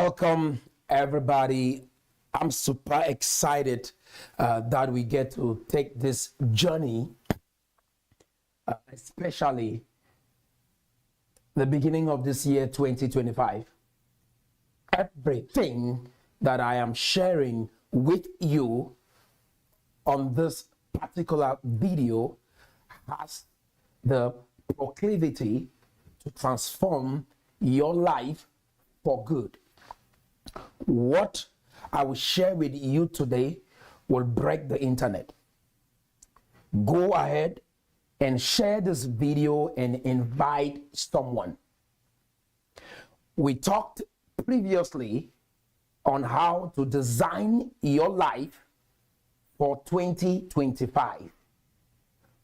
Welcome, everybody. I'm super excited that we get to take this journey, especially the beginning of this year, 2025. Everything that I am sharing with you on this particular video has the proclivity to transform your life for good. What I will share with you today will break the internet. Go ahead and share this video and invite someone. We talked previously on how to design your life for 2025.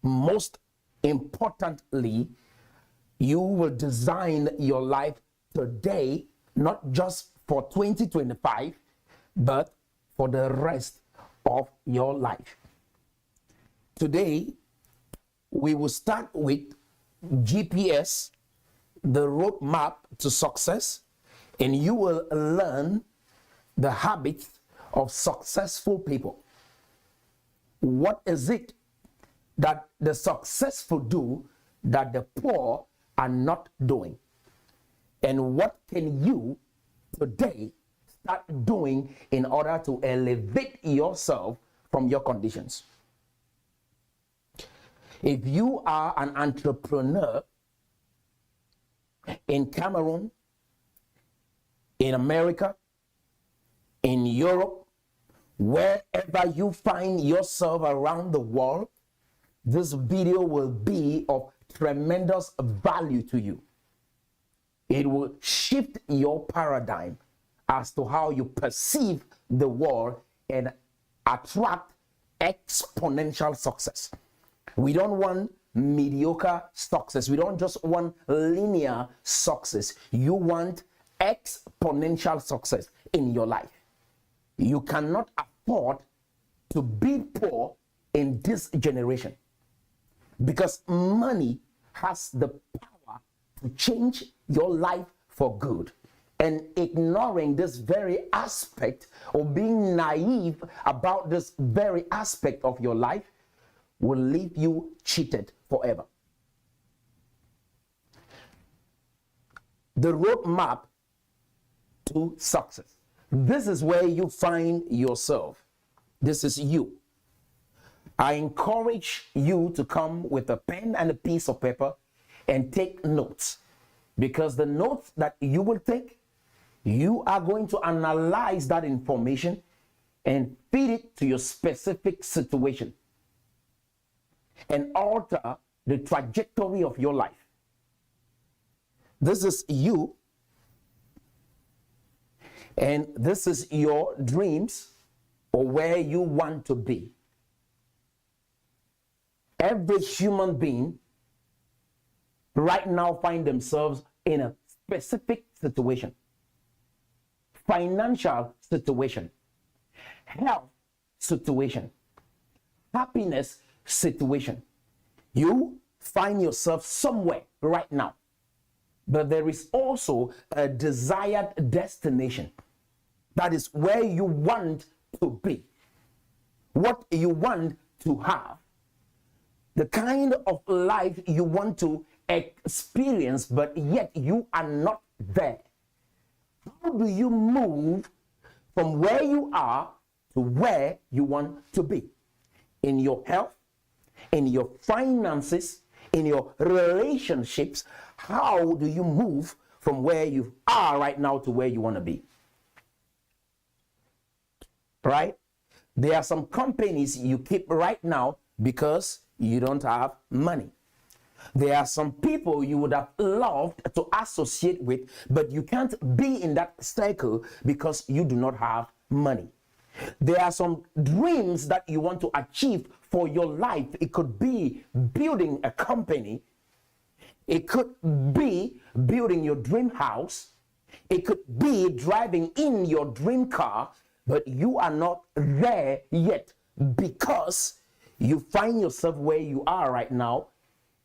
Most importantly, you will design your life today, not just for 2025, but for the rest of your life. Today, we will start with GPS, the roadmap to success, and you will learn the habits of successful people. What is it that the successful do that the poor are not doing? And what can you today start doing in order to elevate yourself from your conditions? If you are an entrepreneur in Cameroon, in America, in Europe, wherever you find yourself around the world, this video will be of tremendous value to you. It will shift your paradigm as to how you perceive the world and attract exponential success. We don't want mediocre success. We don't just want linear success. You want exponential success in your life. You cannot afford to be poor in this generation because money has the power to change your life for good. And ignoring this very aspect or being naive about this very aspect of your life will leave you cheated forever. The roadmap to success. This is where you find yourself. This is you. I encourage you to come with a pen and a piece of paper and take notes, because the notes that you will take, you are going to analyze that information and feed it to your specific situation and alter the trajectory of your life. This is you, and this is your dreams or where you want to be. Every human being right now find themselves in a specific situation. Financial situation, health situation, happiness situation. You find yourself somewhere right now, but there is also a desired destination. That is where you want to be, what you want to have, the kind of life you want to experience, but yet you are not there. How do you move from where you are to where you want to be? In your health, in your finances, in your relationships, how do you move from where you are right now to where you want to be? Right? There are some companies you keep right now because you don't have money. There are some people you would have loved to associate with, but you can't be in that circle because you do not have money. There are some dreams that you want to achieve for your life. It could be building a company. It could be building your dream house. It could be driving in your dream car, but you are not there yet because you find yourself where you are right now,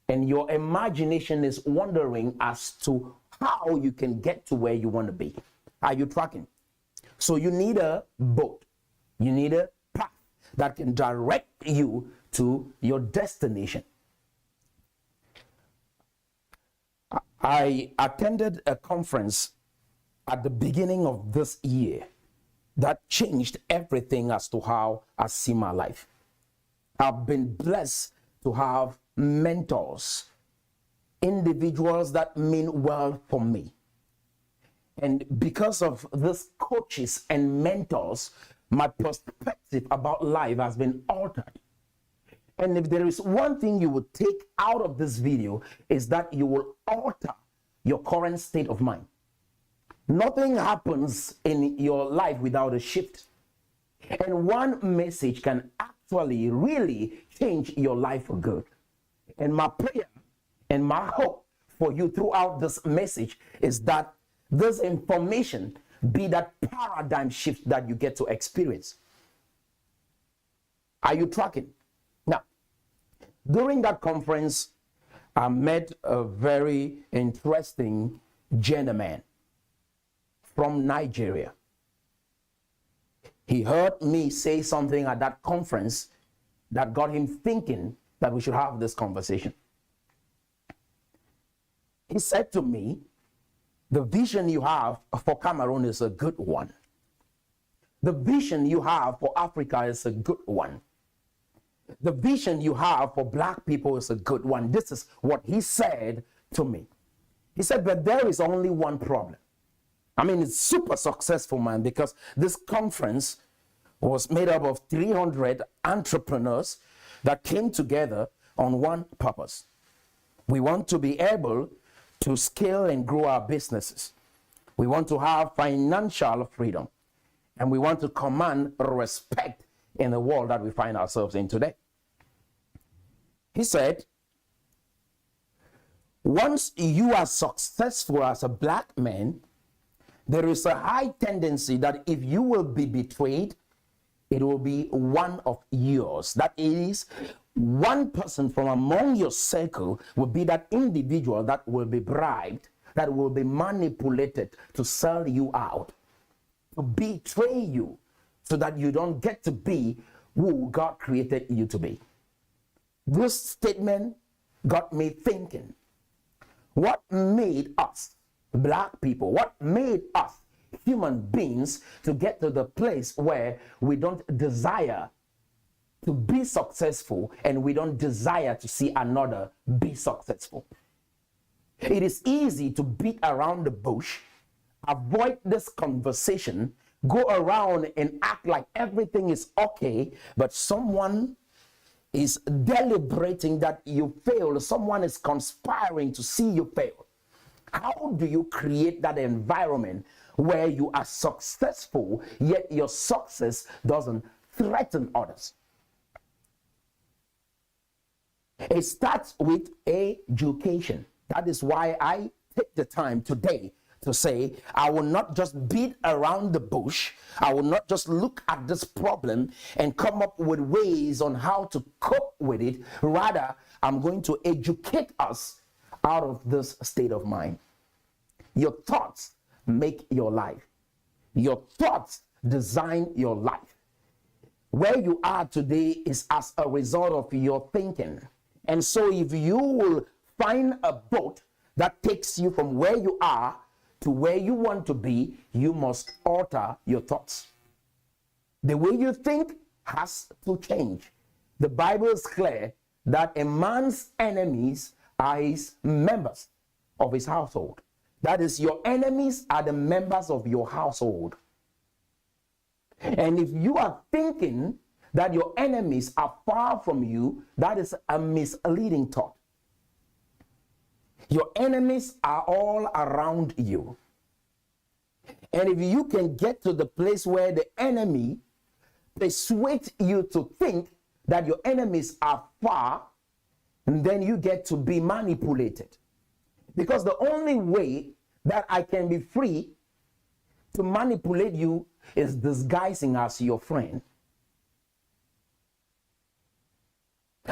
and your imagination is wondering as to how you can get to where you want to be. Are you tracking? So you need a boat. You need a path that can direct you to your destination. I attended a conference at the beginning of this year that changed everything as to how I see my life. I've been blessed to have mentors, individuals that mean well for me. And because of these coaches and mentors, my perspective about life has been altered. And if there is one thing you would take out of this video, is that you will alter your current state of mind. Nothing happens in your life without a shift. And one message can actually really change your life for good. And my prayer and my hope for you throughout this message is that this information be that paradigm shift that you get to experience. Are you tracking? Now, during that conference, I met a very interesting gentleman from Nigeria. He heard me say something at that conference that got him thinking that we should have this conversation. He said to me, the vision you have for Cameroon is a good one. The vision you have for Africa is a good one. The vision you have for black people is a good one. This is what he said to me. He said, but there is only one problem. I mean, it's super successful, man, because this conference was made up of 300 entrepreneurs that came together on one purpose. We want to be able to scale and grow our businesses. We want to have financial freedom. And we want to command respect in the world that we find ourselves in today. He said, once you are successful as a black man, there is a high tendency that if you will be betrayed, it will be one of yours. That is, one person from among your circle will be that individual that will be bribed, that will be manipulated to sell you out, to betray you, so that you don't get to be who God created you to be. This statement got me thinking, what made us black people, what made us human beings to get to the place where we don't desire to be successful and we don't desire to see another be successful? It is easy to beat around the bush, avoid this conversation, go around and act like everything is okay, but someone is deliberating that you fail, someone is conspiring to see you fail. How do you create that environment where you are successful, yet your success doesn't threaten others? It starts with education. That is why I take the time today to say, I will not just beat around the bush. I will not just look at this problem and come up with ways on how to cope with it. Rather, I'm going to educate us out of this state of mind. Your thoughts make your life. Your thoughts design your life. Where you are today is as a result of your thinking. And so if you will find a boat that takes you from where you are to where you want to be, you must alter your thoughts. The way you think has to change. The Bible is clear that a man's enemies are his members of his household. That is, your enemies are the members of your household. And if you are thinking that your enemies are far from you, that is a misleading thought. Your enemies are all around you. And if you can get to the place where the enemy persuades you to think that your enemies are far, and then you get to be manipulated. Because the only way that I can be free to manipulate you is disguising as your friend.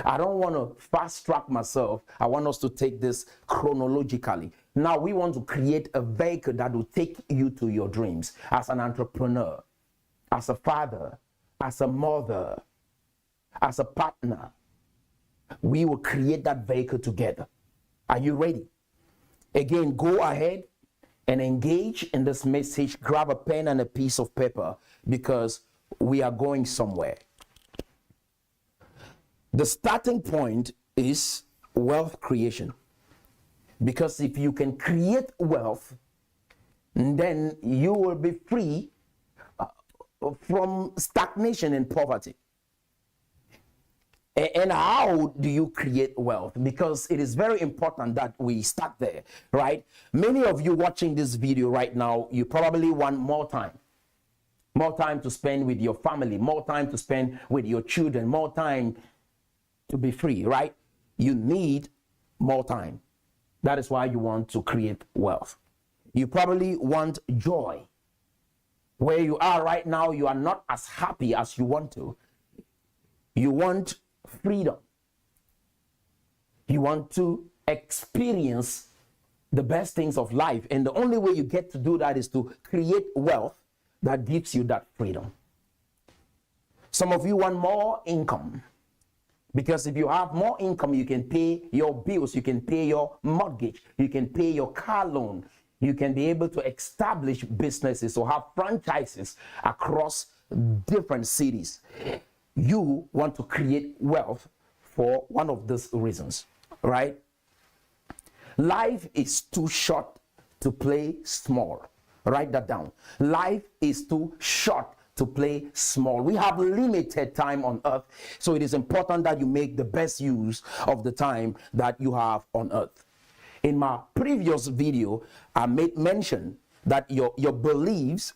I don't want to fast track myself. I want us to take this chronologically. Now we want to create a vehicle that will take you to your dreams as an entrepreneur, as a father, as a mother, as a partner. We will create that vehicle together. Are you ready? Again, go ahead and engage in this message. Grab a pen and a piece of paper because we are going somewhere. The starting point is wealth creation. Because if you can create wealth, then you will be free from stagnation and poverty. And how do you create wealth? Because it is very important that we start there, right? Many of you watching this video right now, you probably want more time to spend with your family, more time to spend with your children, more time to be free, right? You need more time. That is why you want to create wealth. You probably want joy. Where you are right now, you are not as happy as you want to. You want freedom. You want to experience the best things of life. And the only way you get to do that is to create wealth that gives you that freedom. Some of you want more income. Because if you have more income, you can pay your bills, you can pay your mortgage, you can pay your car loan, you can be able to establish businesses or have franchises across different cities. You want to create wealth for one of these reasons, right? Life is too short to play small. Write that down. Life is too short to play small. We have limited time on earth, so it is important that you make the best use of the time that you have on earth. In my previous video, I made mention that your beliefs,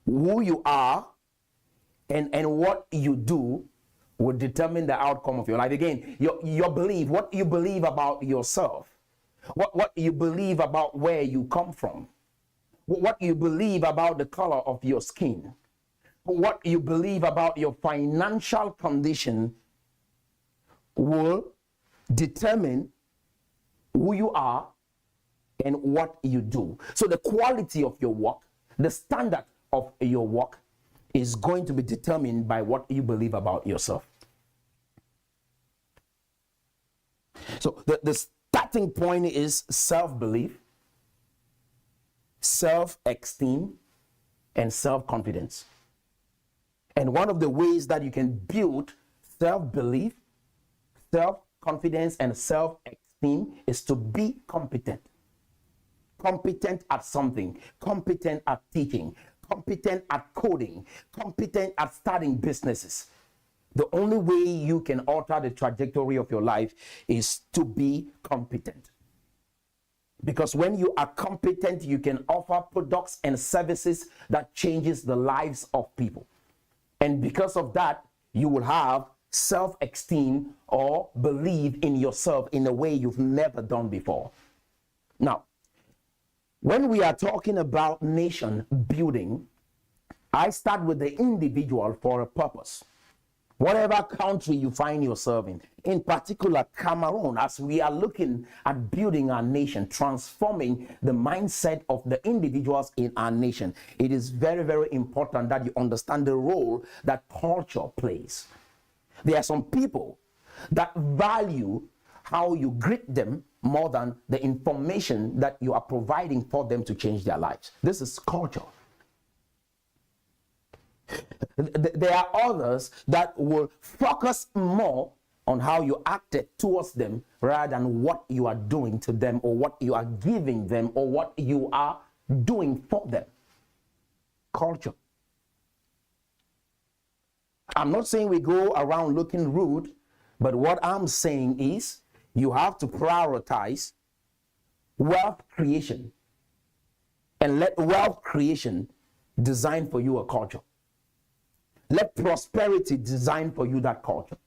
who you are, and what you do will determine the outcome of your life. Again, your belief, what you believe about yourself, what you believe about where you come from, what you believe about the color of your skin, what you believe about your financial condition will determine who you are and what you do. So the quality of your work, the standard of your work is going to be determined by what you believe about yourself. So the starting point is self-belief, self-esteem, and self-confidence. And one of the ways that you can build self-belief, self-confidence, and self-esteem is to be competent. Competent at something, competent at teaching, competent at coding, competent at starting businesses. The only way you can alter the trajectory of your life is to be competent. Because when you are competent, you can offer products and services that changes the lives of people. And because of that, you will have self-esteem or believe in yourself in a way you've never done before. Now, when we are talking about nation building, I start with the individual for a purpose. Whatever country you find yourself in particular Cameroon, as we are looking at building our nation, transforming the mindset of the individuals in our nation, it is very, very important that you understand the role that culture plays. There are some people that value how you greet them more than the information that you are providing for them to change their lives. This is culture. There are others that will focus more on how you acted towards them rather than what you are doing to them or what you are giving them or what you are doing for them. Culture. I'm not saying we go around looking rude, but what I'm saying is you have to prioritize wealth creation and let wealth creation design for you a culture. Let prosperity design for you that culture.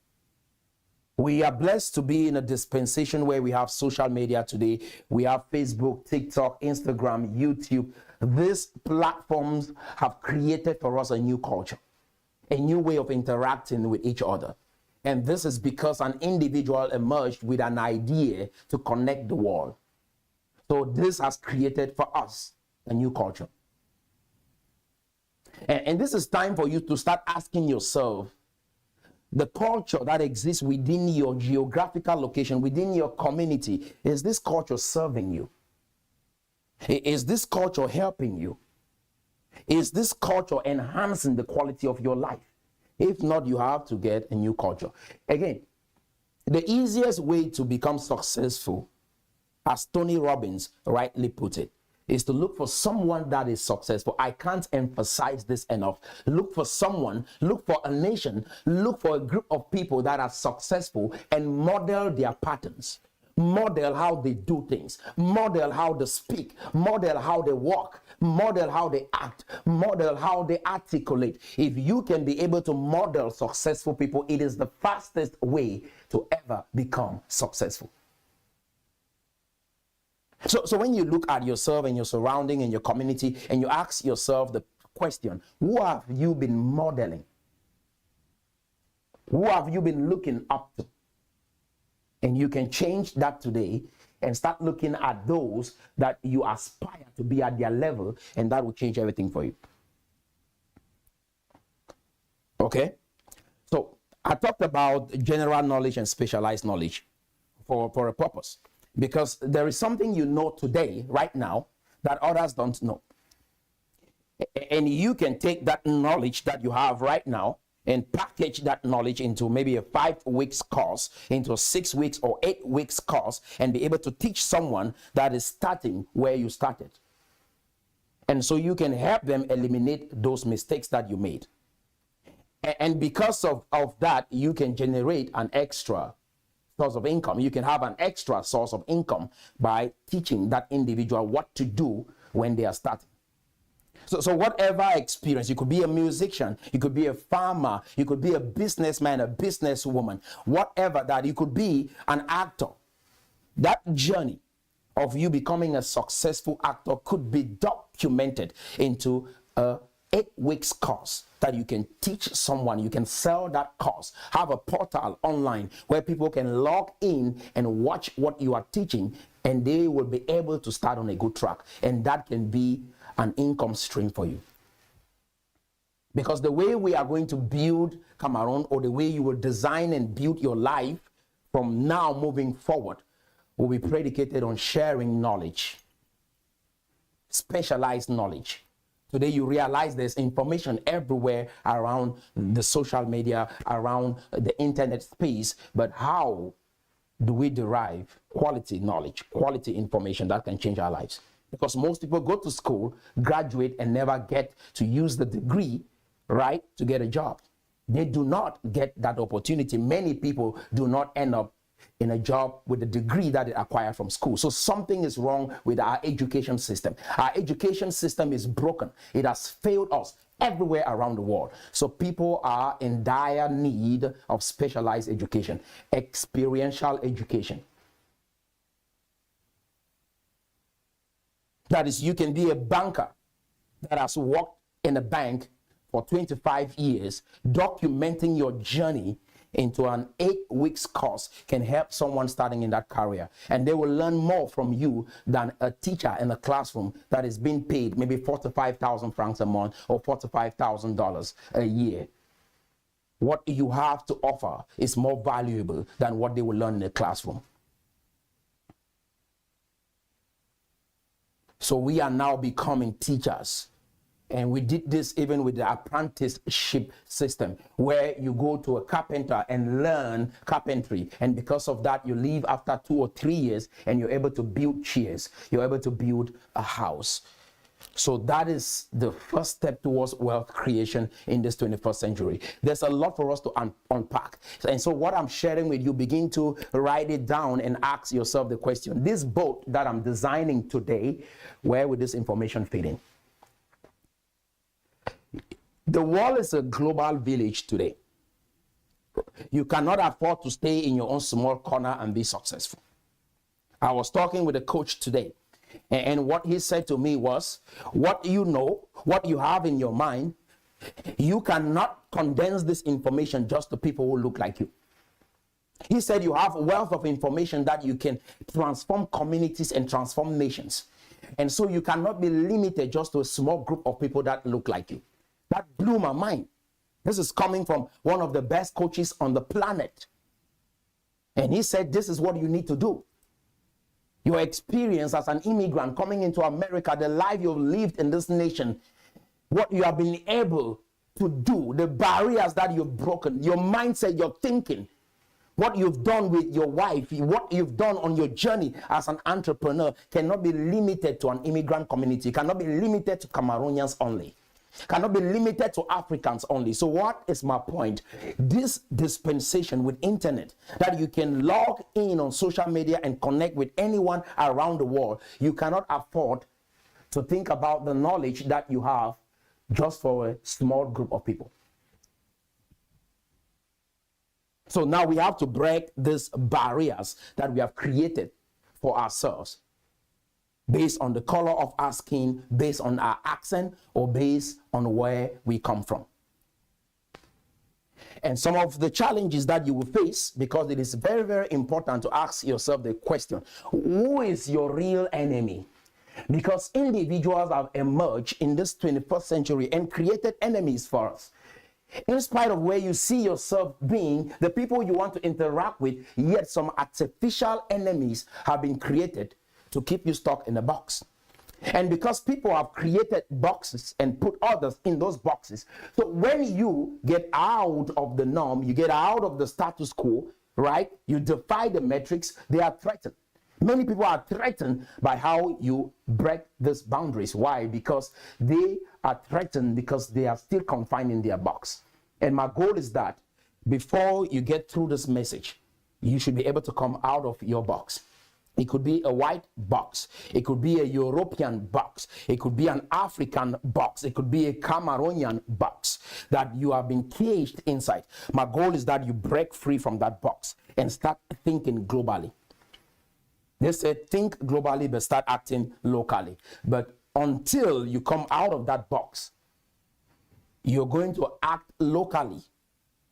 We are blessed to be in a dispensation where we have social media today. We have Facebook, TikTok, Instagram, YouTube. These platforms have created for us a new culture, a new way of interacting with each other. And this is because an individual emerged with an idea to connect the world. So this has created for us a new culture. And this is time for you to start asking yourself, the culture that exists within your geographical location, within your community, is this culture serving you? Is this culture helping you? Is this culture enhancing the quality of your life? If not, you have to get a new culture. Again, the easiest way to become successful, as Tony Robbins rightly put it, is to look for someone that is successful. I can't emphasize this enough. Look for someone, look for a nation, look for a group of people that are successful and model their patterns. Model how they do things, model how they speak, model how they walk, model how they act, model how they articulate. If you can be able to model successful people, it is the fastest way to ever become successful. So when you look at yourself and your surrounding and your community and you ask yourself the question, who have you been modeling? Who have you been looking up to? And you can change that today and start looking at those that you aspire to be at their level, and that will change everything for you. Okay? So I talked about general knowledge and specialized knowledge for a purpose, because there is something you know today, right now, that others don't know. And you can take that knowledge that you have right now and package that knowledge into maybe a 5 weeks course, into a 6 weeks or 8 weeks course, and be able to teach someone that is starting where you started. And so you can help them eliminate those mistakes that you made. And because of that, you can generate an extra source of income. You can have an extra source of income by teaching that individual what to do when they are starting. So whatever experience, you could be a musician, you could be a farmer, you could be a businessman, a businesswoman, whatever that, you could be an actor. That journey of you becoming a successful actor could be documented into a 8 weeks course that you can teach someone. You can sell that course, have a portal online where people can log in and watch what you are teaching, and they will be able to start on a good track. And that can be an income stream for you. Because the way we are going to build Cameroon, or the way you will design and build your life from now moving forward, will be predicated on sharing knowledge, specialized knowledge. Today you realize there's information everywhere around the social media, around the internet space, but how do we derive quality knowledge, quality information that can change our lives? Because most people go to school, graduate, and never get to use the degree, right, to get a job. They do not get that opportunity. Many people do not end up in a job with the degree that they acquired from school. So something is wrong with our education system. Our education system is broken. It has failed us everywhere around the world. So people are in dire need of specialized education, experiential education. That is, you can be a banker that has worked in a bank for 25 years, documenting your journey into an 8 weeks course can help someone starting in that career. And they will learn more from you than a teacher in a classroom that is being paid maybe 45,000 francs a month or $45,000 a year. What you have to offer is more valuable than what they will learn in a classroom. So we are now becoming teachers. And we did this even with the apprenticeship system, where you go to a carpenter and learn carpentry. And because of that, you leave after 2 or 3 years and you're able to build chairs. You're able to build a house. So that is the first step towards wealth creation in this 21st century. There's a lot for us to unpack. And so what I'm sharing with you, begin to write it down and ask yourself the question, this boat that I'm designing today, where will this information fit in? The world is a global village today. You cannot afford to stay in your own small corner and be successful. I was talking with a coach today, and what he said to me was, what you know, what you have in your mind, you cannot condense this information just to people who look like you. He said you have wealth of information that you can transform communities and transform nations. And so you cannot be limited just to a small group of people that look like you. That blew my mind. This is coming from one of the best coaches on the planet. And he said, this is what you need to do. Your experience as an immigrant coming into America, the life you've lived in this nation, what you have been able to do, the barriers that you've broken, your mindset, your thinking, what you've done with your wife, what you've done on your journey as an entrepreneur cannot be limited to an immigrant community. It cannot be limited to Cameroonians only. Cannot be limited to Africans only. So what is my point? This dispensation with internet, that you can log in on social media and connect with anyone around the world, you cannot afford to think about the knowledge that you have just for a small group of people. So now we have to break these barriers that we have created for ourselves based on the color of our skin, based on our accent, or based on where we come from. And some of the challenges that you will face, because it is very, very important to ask yourself the question, who is your real enemy? Because individuals have emerged in this 21st century and created enemies for us. In spite of where you see yourself being, the people you want to interact with, yet some artificial enemies have been created to keep you stuck in a box. And because people have created boxes and put others in those boxes, so when you get out of the norm, you get out of the status quo, right? You defy the metrics, they are threatened. Many people are threatened by how you break these boundaries. Why? Because they are threatened because they are still confined in their box. And my goal is that before you get through this message, you should be able to come out of your box. It could be a white box. It could be a European box. It could be an African box. It could be a Cameroonian box that you have been caged inside. My goal is that you break free from that box and start thinking globally. They said, think globally, but start acting locally. But until you come out of that box, you're going to act locally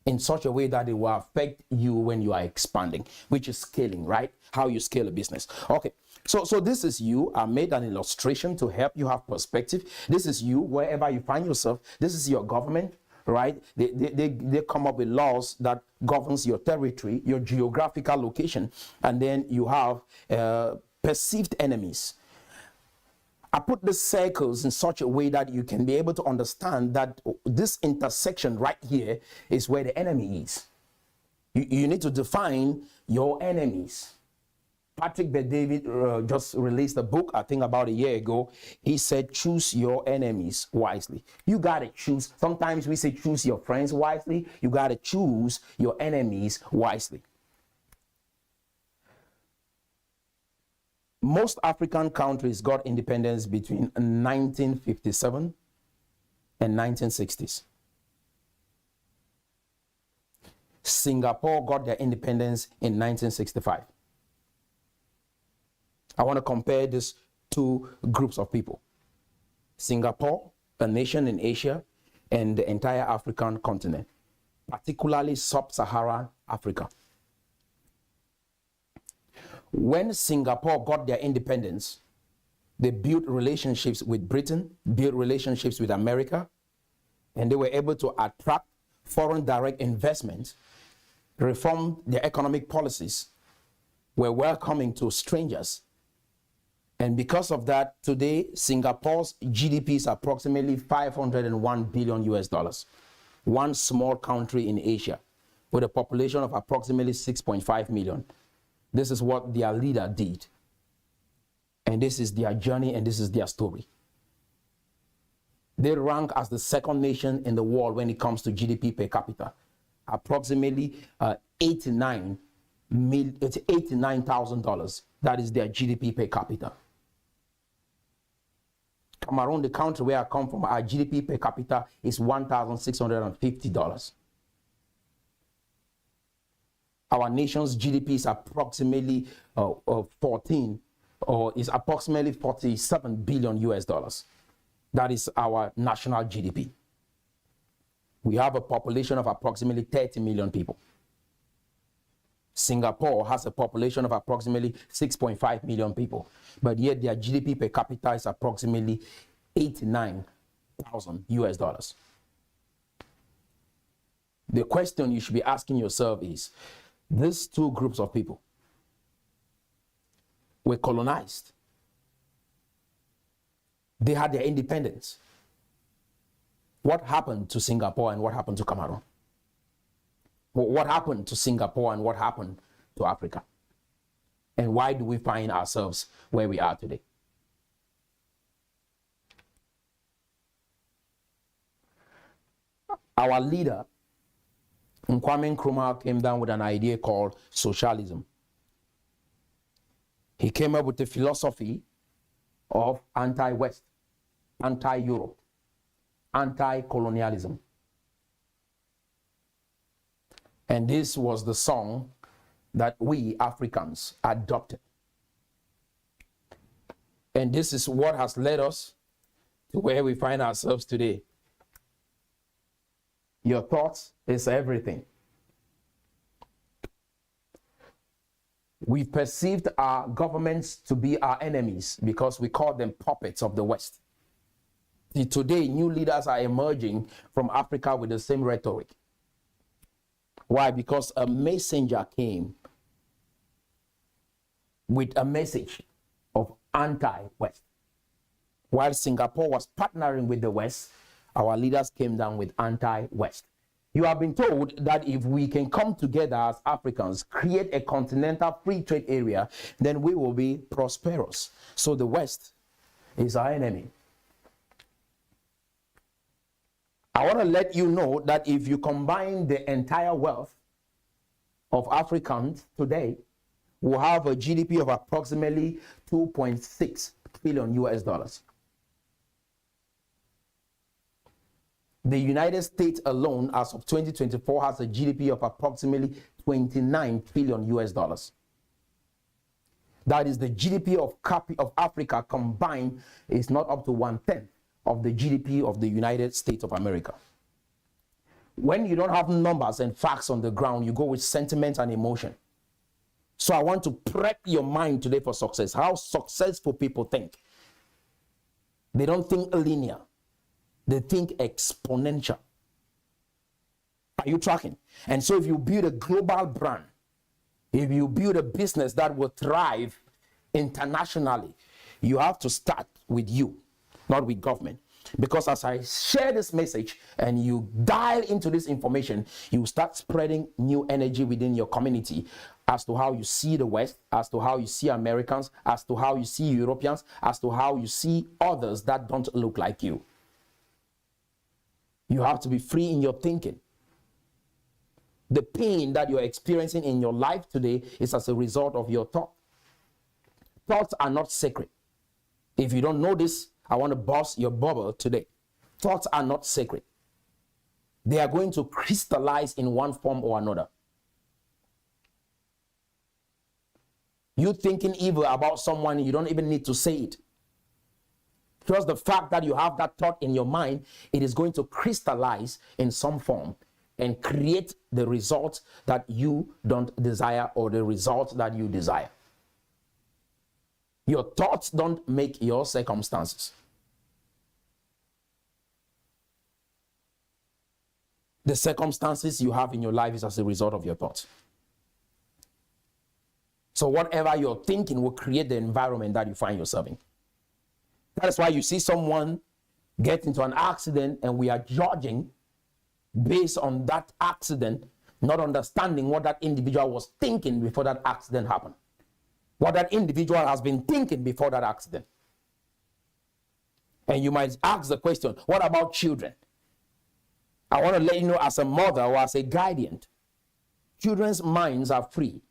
in such a way that it will affect you when you are expanding, which is scaling, right? How you scale a business. Okay, so this is you. I made an illustration to help you have perspective. This is you, wherever you find yourself. This is your government, right? They come up with laws that governs your territory, your geographical location, and then you have perceived enemies. I put the circles in such a way that you can be able to understand that this intersection right here is where the enemy is. You need to define your enemies. Patrick Bet-David just released a book, I think about a year ago. He said, choose your enemies wisely. You got to choose. Sometimes we say choose your friends wisely. You got to choose your enemies wisely. Most African countries got independence between 1957 and 1960s. Singapore got their independence in 1965. I want to compare these two groups of people. Singapore, a nation in Asia, and the entire African continent, particularly sub-Saharan Africa. When Singapore got their independence, they built relationships with Britain, built relationships with America, and they were able to attract foreign direct investment, reform their economic policies, were welcoming to strangers. And because of that, today, Singapore's GDP is approximately 501 billion US dollars. One small country in Asia with a population of approximately 6.5 million. This is what their leader did. And this is their journey and this is their story. They rank as the second nation in the world when it comes to GDP per capita. Approximately $89,000. That is their GDP per capita. Cameroon, the country where I come from, our GDP per capita is $1,650. Our nation's GDP is approximately 47 billion US dollars. That is our national GDP. We have a population of approximately 30 million people. Singapore has a population of approximately 6.5 million people, but yet their GDP per capita is approximately 89,000 US dollars. The question you should be asking yourself is, these two groups of people were colonized. They had their independence. What happened to Singapore and what happened to Cameroon? What happened to Singapore and what happened to Africa? And why do we find ourselves where we are today? Our leader, Kwame Nkrumah, came down with an idea called socialism. He came up with the philosophy of anti-West, anti-Europe, anti-colonialism. And this was the song that we Africans adopted. And this is what has led us to where we find ourselves today. Your thoughts is everything. We perceived our governments to be our enemies because we called them puppets of the West. See, today, new leaders are emerging from Africa with the same rhetoric. Why? Because a messenger came with a message of anti-West. While Singapore was partnering with the West, our leaders came down with anti-West. You have been told that if we can come together as Africans, create a continental free trade area, then we will be prosperous. So the West is our enemy. I want to let you know that if you combine the entire wealth of Africans today, we'll have a GDP of approximately 2.6 trillion US dollars. The United States alone, as of 2024, has a GDP of approximately 29 trillion US dollars. That is the GDP of Africa combined is not up to 1/10 of the GDP of the United States of America. When you don't have numbers and facts on the ground, you go with sentiment and emotion. So I want to prep your mind today for success. How successful people think. They don't think linear. They think exponential. Are you tracking? And so if you build a global brand, if you build a business that will thrive internationally, you have to start with you, not with government. Because as I share this message and you dial into this information, you start spreading new energy within your community as to how you see the West, as to how you see Americans, as to how you see Europeans, as to how you see others that don't look like you. You have to be free in your thinking. The pain that you're experiencing in your life today is as a result of your thought. Thoughts are not sacred. If you don't know this, I want to burst your bubble today. Thoughts are not sacred. They are going to crystallize in one form or another. You thinking evil about someone, you don't even need to say it. Just the fact that you have that thought in your mind, it is going to crystallize in some form and create the result that you don't desire or the result that you desire. Your thoughts don't make your circumstances. The circumstances you have in your life is as a result of your thoughts. So whatever you're thinking will create the environment that you find yourself in. That's why you see someone get into an accident and we are judging based on that accident, not understanding what that individual was thinking before that accident happened. What that individual has been thinking before that accident. And you might ask the question, what about children? I want to let you know, as a mother or as a guardian, children's minds are free.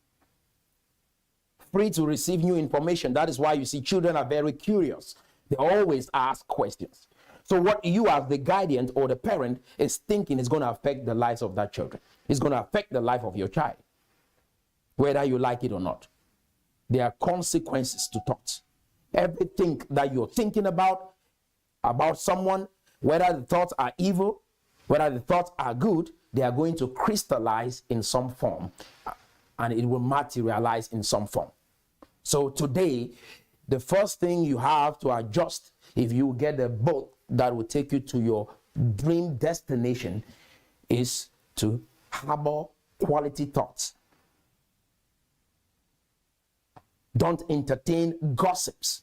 Free to receive new information. That is why you see children are very curious. They always ask questions. So what you as the guardian or the parent is thinking is going to affect the lives of that children. It's going to affect the life of your child, whether you like it or not. There are consequences to thoughts. Everything that you're thinking about someone, whether the thoughts are evil, whether the thoughts are good, they are going to crystallize in some form and it will materialize in some form. So today, the first thing you have to adjust, if you get a boat that will take you to your dream destination, is to harbor quality thoughts. Don't entertain gossips.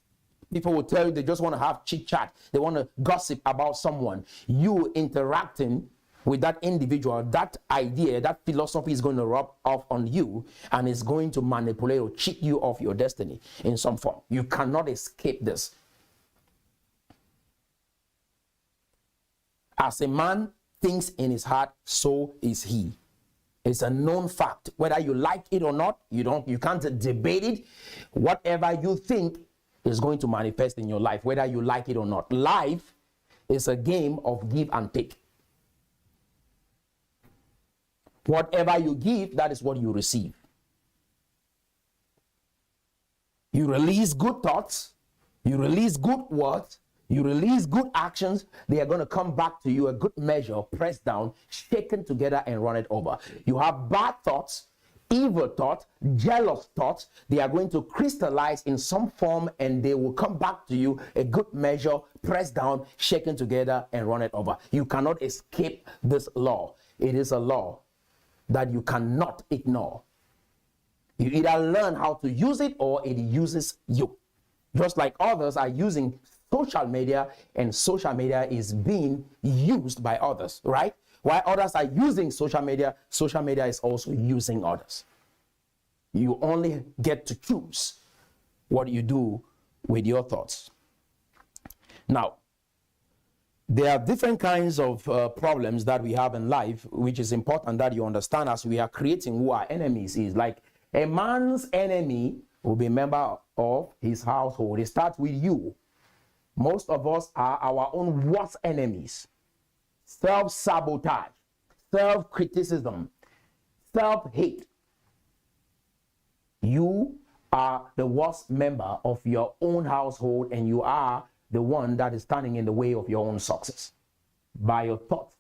People will tell you they just want to have chit chat. They want to gossip about someone. You interacting with that individual, that idea, that philosophy is going to rub off on you, and is going to manipulate or cheat you of your destiny in some form. You cannot escape this. As a man thinks in his heart, so is he. It's a known fact. Whether you like it or not, you can't debate it. Whatever you think is going to manifest in your life, whether you like it or not. Life is a game of give and take. Whatever you give, that is what you receive. You release good thoughts, you release good words, you release good actions, they are going to come back to you, a good measure, pressed down, shaken together, and run it over. You have bad thoughts, evil thoughts, jealous thoughts, they are going to crystallize in some form, and they will come back to you, a good measure, pressed down, shaken together, and run it over. You cannot escape this law. It is a law that you cannot ignore. You either learn how to use it, or it uses you. Just like others are using social media, and social media is being used by others, right? While others are using social media is also using others. You only get to choose what you do with your thoughts. Now, there are different kinds of problems that we have in life, which is important that you understand as we are creating who our enemies is. Like a man's enemy will be a member of his household. It starts with you. Most of us are our own worst enemies. Self-sabotage, self-criticism, self-hate. You are the worst member of your own household, and you are the one that is standing in the way of your own success by your thoughts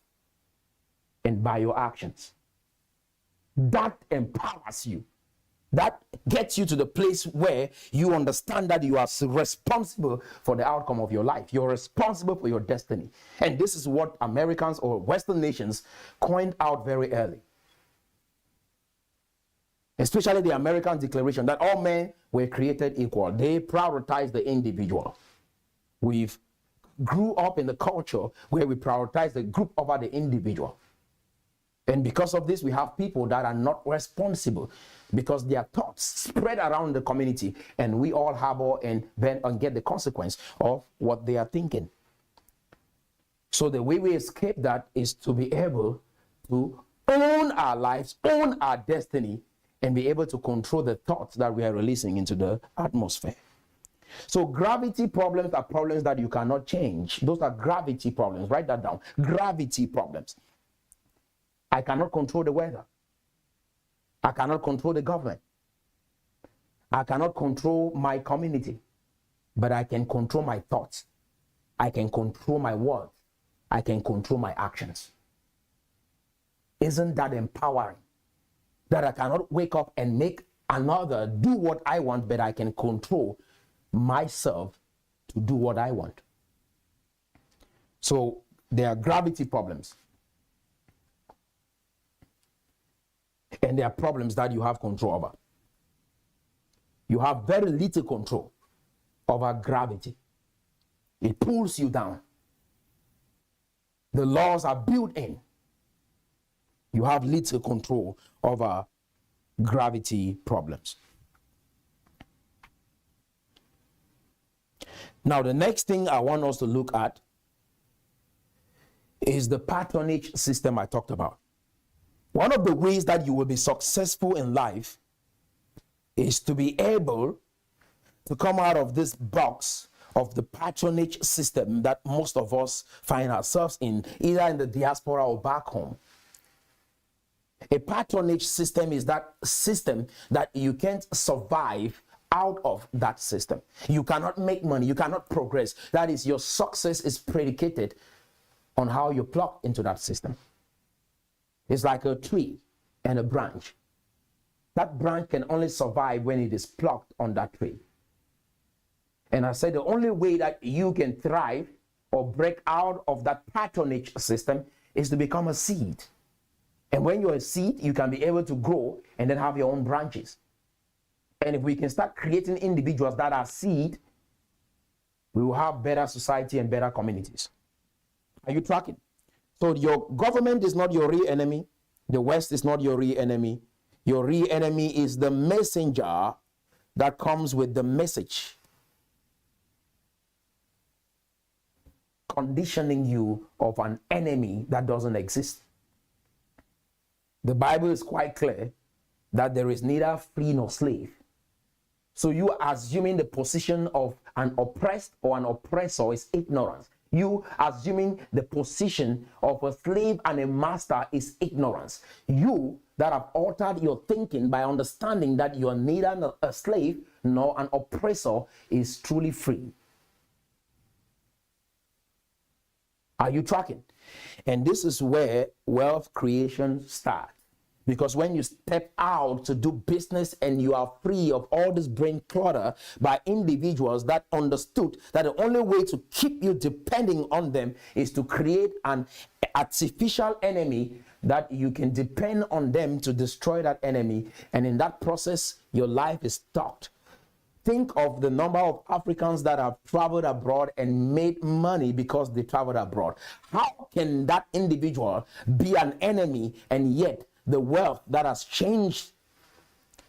and by your actions. That empowers you. That gets you to the place where you understand that you are responsible for the outcome of your life. You're responsible for your destiny. And this is what Americans or Western nations coined out very early. Especially the American Declaration that all men were created equal. They prioritize the individual. We've grew up in the culture where we prioritize the group over the individual. And because of this, we have people that are not responsible because their thoughts spread around the community, and we all harbor and get the consequence of what they are thinking. So the way we escape that is to be able to own our lives, own our destiny, and be able to control the thoughts that we are releasing into the atmosphere. So gravity problems are problems that you cannot change. Those are gravity problems. Write that down. Gravity problems. I cannot control the weather. I cannot control the government. I cannot control my community. But I can control my thoughts. I can control my words. I can control my actions. Isn't that empowering? That I cannot wake up and make another do what I want, but I can control myself to do what I want. So there are gravity problems. And there are problems that you have control over. You have very little control over gravity. It pulls you down. The laws are built in. You have little control over gravity problems. Now, the next thing I want us to look at is the patronage system I talked about. One of the ways that you will be successful in life is to be able to come out of this box of the patronage system that most of us find ourselves in, either in the diaspora or back home. A patronage system is that system that you can't survive out of that system. You cannot make money. You cannot progress. That is, your success is predicated on how you plug into that system. It's like a tree and a branch. that branch can only survive when it is plucked on that tree. And I said the only way that you can thrive or break out of that patronage system is to become a seed. And when you're a seed, you can be able to grow and then have your own branches. And if we can start creating individuals that are seed, we will have better society and better communities. Are you tracking? So your government is not your real enemy. The West is not your real enemy. Your real enemy is the messenger that comes with the message, conditioning you of an enemy that doesn't exist. The Bible is quite clear that there is neither free nor slave. So you assuming the position of an oppressed or an oppressor is ignorance. You assuming the position of a slave and a master is ignorance. You that have altered your thinking by understanding that you are neither a slave nor an oppressor is truly free. Are you tracking? And this is where wealth creation starts. Because when you step out to do business and you are free of all this brain clutter by individuals that understood that the only way to keep you depending on them is to create an artificial enemy that you can depend on them to destroy that enemy. And in that process, your life is stopped. Think of the number of Africans that have traveled abroad and made money because they traveled abroad. How can that individual be an enemy and yet the wealth that has changed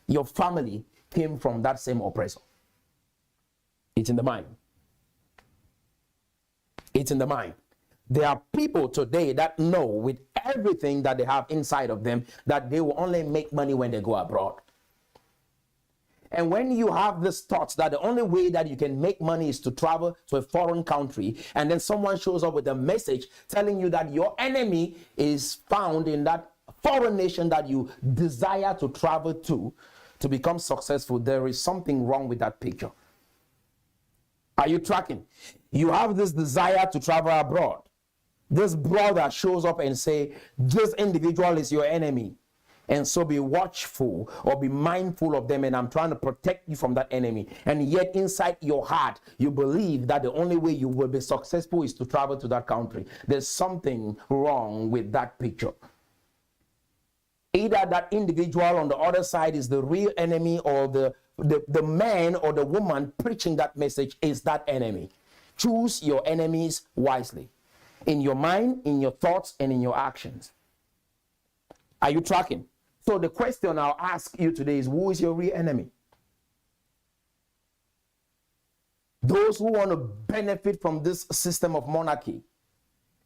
your family came from that same oppressor? It's in the mind. It's in the mind. There are people today that know with everything that they have inside of them that they will only make money when they go abroad. And when you have this thoughts that the only way that you can make money is to travel to a foreign country, and then someone shows up with a message telling you that your enemy is found in that foreign nation that you desire to travel to become successful, there is something wrong with that picture. Are you tracking? You have this desire to travel abroad. This brother shows up and say, this individual is your enemy. And so be watchful or be mindful of them, and I'm trying to protect you from that enemy. And yet inside your heart, you believe that the only way you will be successful is to travel to that country. There's something wrong with that picture. Either that individual on the other side is the real enemy, or the man or the woman preaching that message is that enemy. Choose your enemies wisely. In your mind, in your thoughts, and in your actions. Are you tracking? So the question I'll ask you today is, who is your real enemy? Those who want to benefit from this system of monarchy,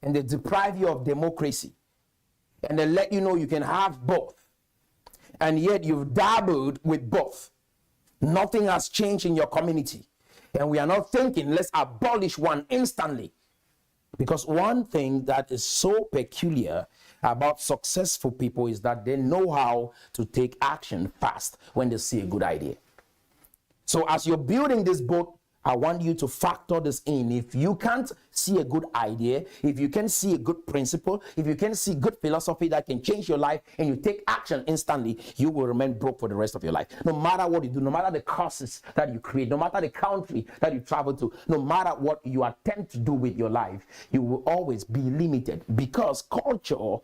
and they deprive you of democracy, and they let you know you can have both, and yet you've dabbled with both. Nothing has changed in your community, and we are not thinking, let's abolish one instantly. Because one thing that is so peculiar about successful people is that they know how to take action fast when they see a good idea. So as you're building this boat, I want you to factor this in. If you can't see a good idea, if you can see a good principle, if you can see good philosophy that can change your life and you take action instantly, you will remain broke for the rest of your life. No matter what you do, no matter the courses that you create, no matter the country that you travel to, no matter what you attempt to do with your life, you will always be limited, because culture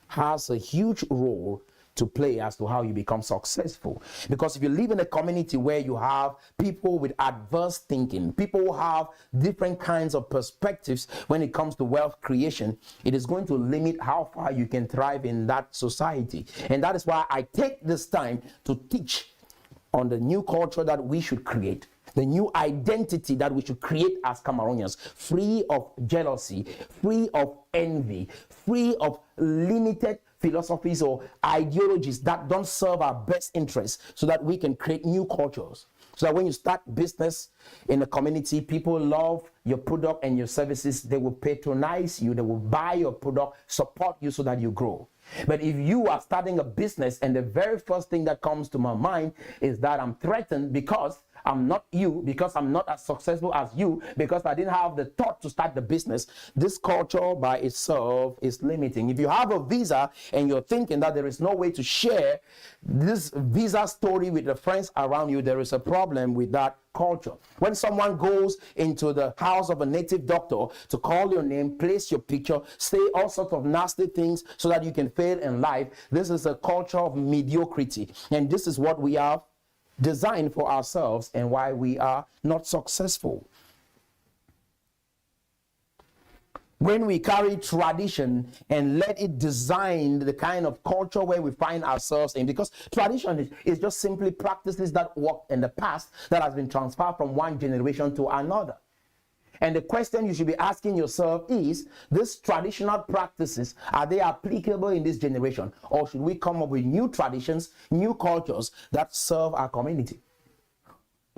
has a huge role to play as to how you become successful. Because if you live in a community where you have people with adverse thinking, people who have different kinds of perspectives when it comes to wealth creation, it is going to limit how far you can thrive in that society. And that is why I take this time to teach on the new culture that we should create, the new identity that we should create as Cameroonians, free of jealousy, free of envy, free of limited philosophies or ideologies that don't serve our best interests, so that we can create new cultures. So that when you start business in a community, people love your product and your services. They will patronize you. They will buy your product, support you so that you grow. But if you are starting a business and the very first thing that comes to my mind is that I'm threatened because I'm not you, because I'm not as successful as you, because I didn't have the thought to start the business. This culture by itself is limiting. If you have a visa and you're thinking that there is no way to share this visa story with the friends around you, there is a problem with that culture. When someone goes into the house of a native doctor to call your name, place your picture, say all sorts of nasty things so that you can fail in life, this is a culture of mediocrity. And this is what we have designed for ourselves and why we are not successful. When we carry tradition and let it design the kind of culture where we find ourselves in, because tradition is just simply practices that worked in the past that has been transferred from one generation to another. And the question you should be asking yourself is, these traditional practices, are they applicable in this generation? Or should we come up with new traditions, new cultures that serve our community?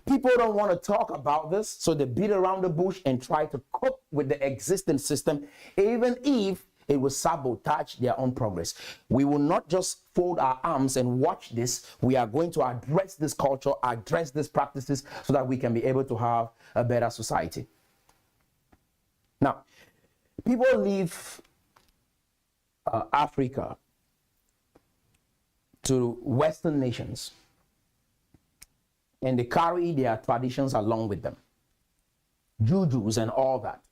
People don't want to talk about this, so they beat around the bush and try to cope with the existing system, even if it will sabotage their own progress. We will not just fold our arms and watch this. We are going to address this culture, address these practices, so that we can be able to have a better society. Now, people leave Africa to Western nations, and they carry their traditions along with them, jujus and all that.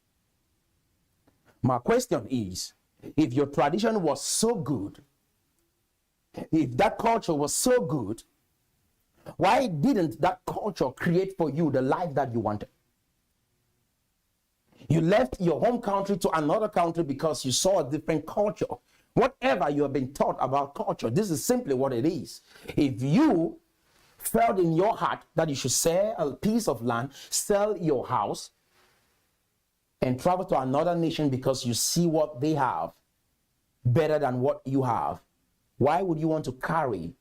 My question is, if your tradition was so good, if that culture was so good, why didn't that culture create for you the life that you wanted? You left your home country to another country because you saw a different culture. Whatever you have been taught about culture, this is simply what it is. If you felt in your heart that you should sell a piece of land, sell your house, and travel to another nation because you see what they have better than what you have, why would you want to carry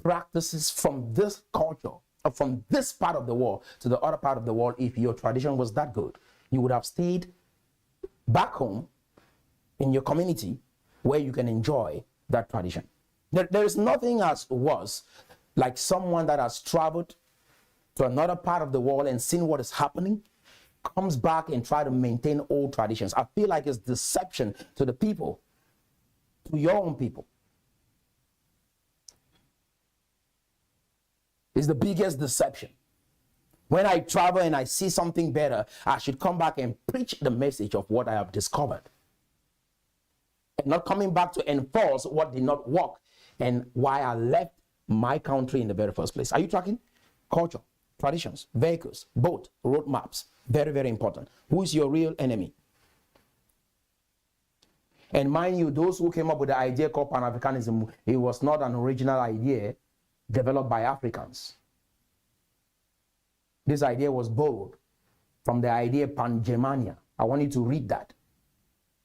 practices from this culture or from this part of the world to the other part of the world if your tradition was that good? You would have stayed back home in your community where you can enjoy that tradition. There is nothing as worse like someone that has traveled to another part of the world and seen what is happening, comes back and try to maintain old traditions. I feel like it's deception to the people, to your own people. It's the biggest deception. When I travel and I see something better, I should come back and preach the message of what I have discovered, and not coming back to enforce what did not work and why I left my country in the very first place. Are you tracking? Culture, traditions, vehicles, boat, road maps. Very, very important. Who is your real enemy? And mind you, those who came up with the idea called Pan-Africanism, it was not an original idea developed by Africans. This idea was borrowed from the idea Pan-Germania. I want you to read that.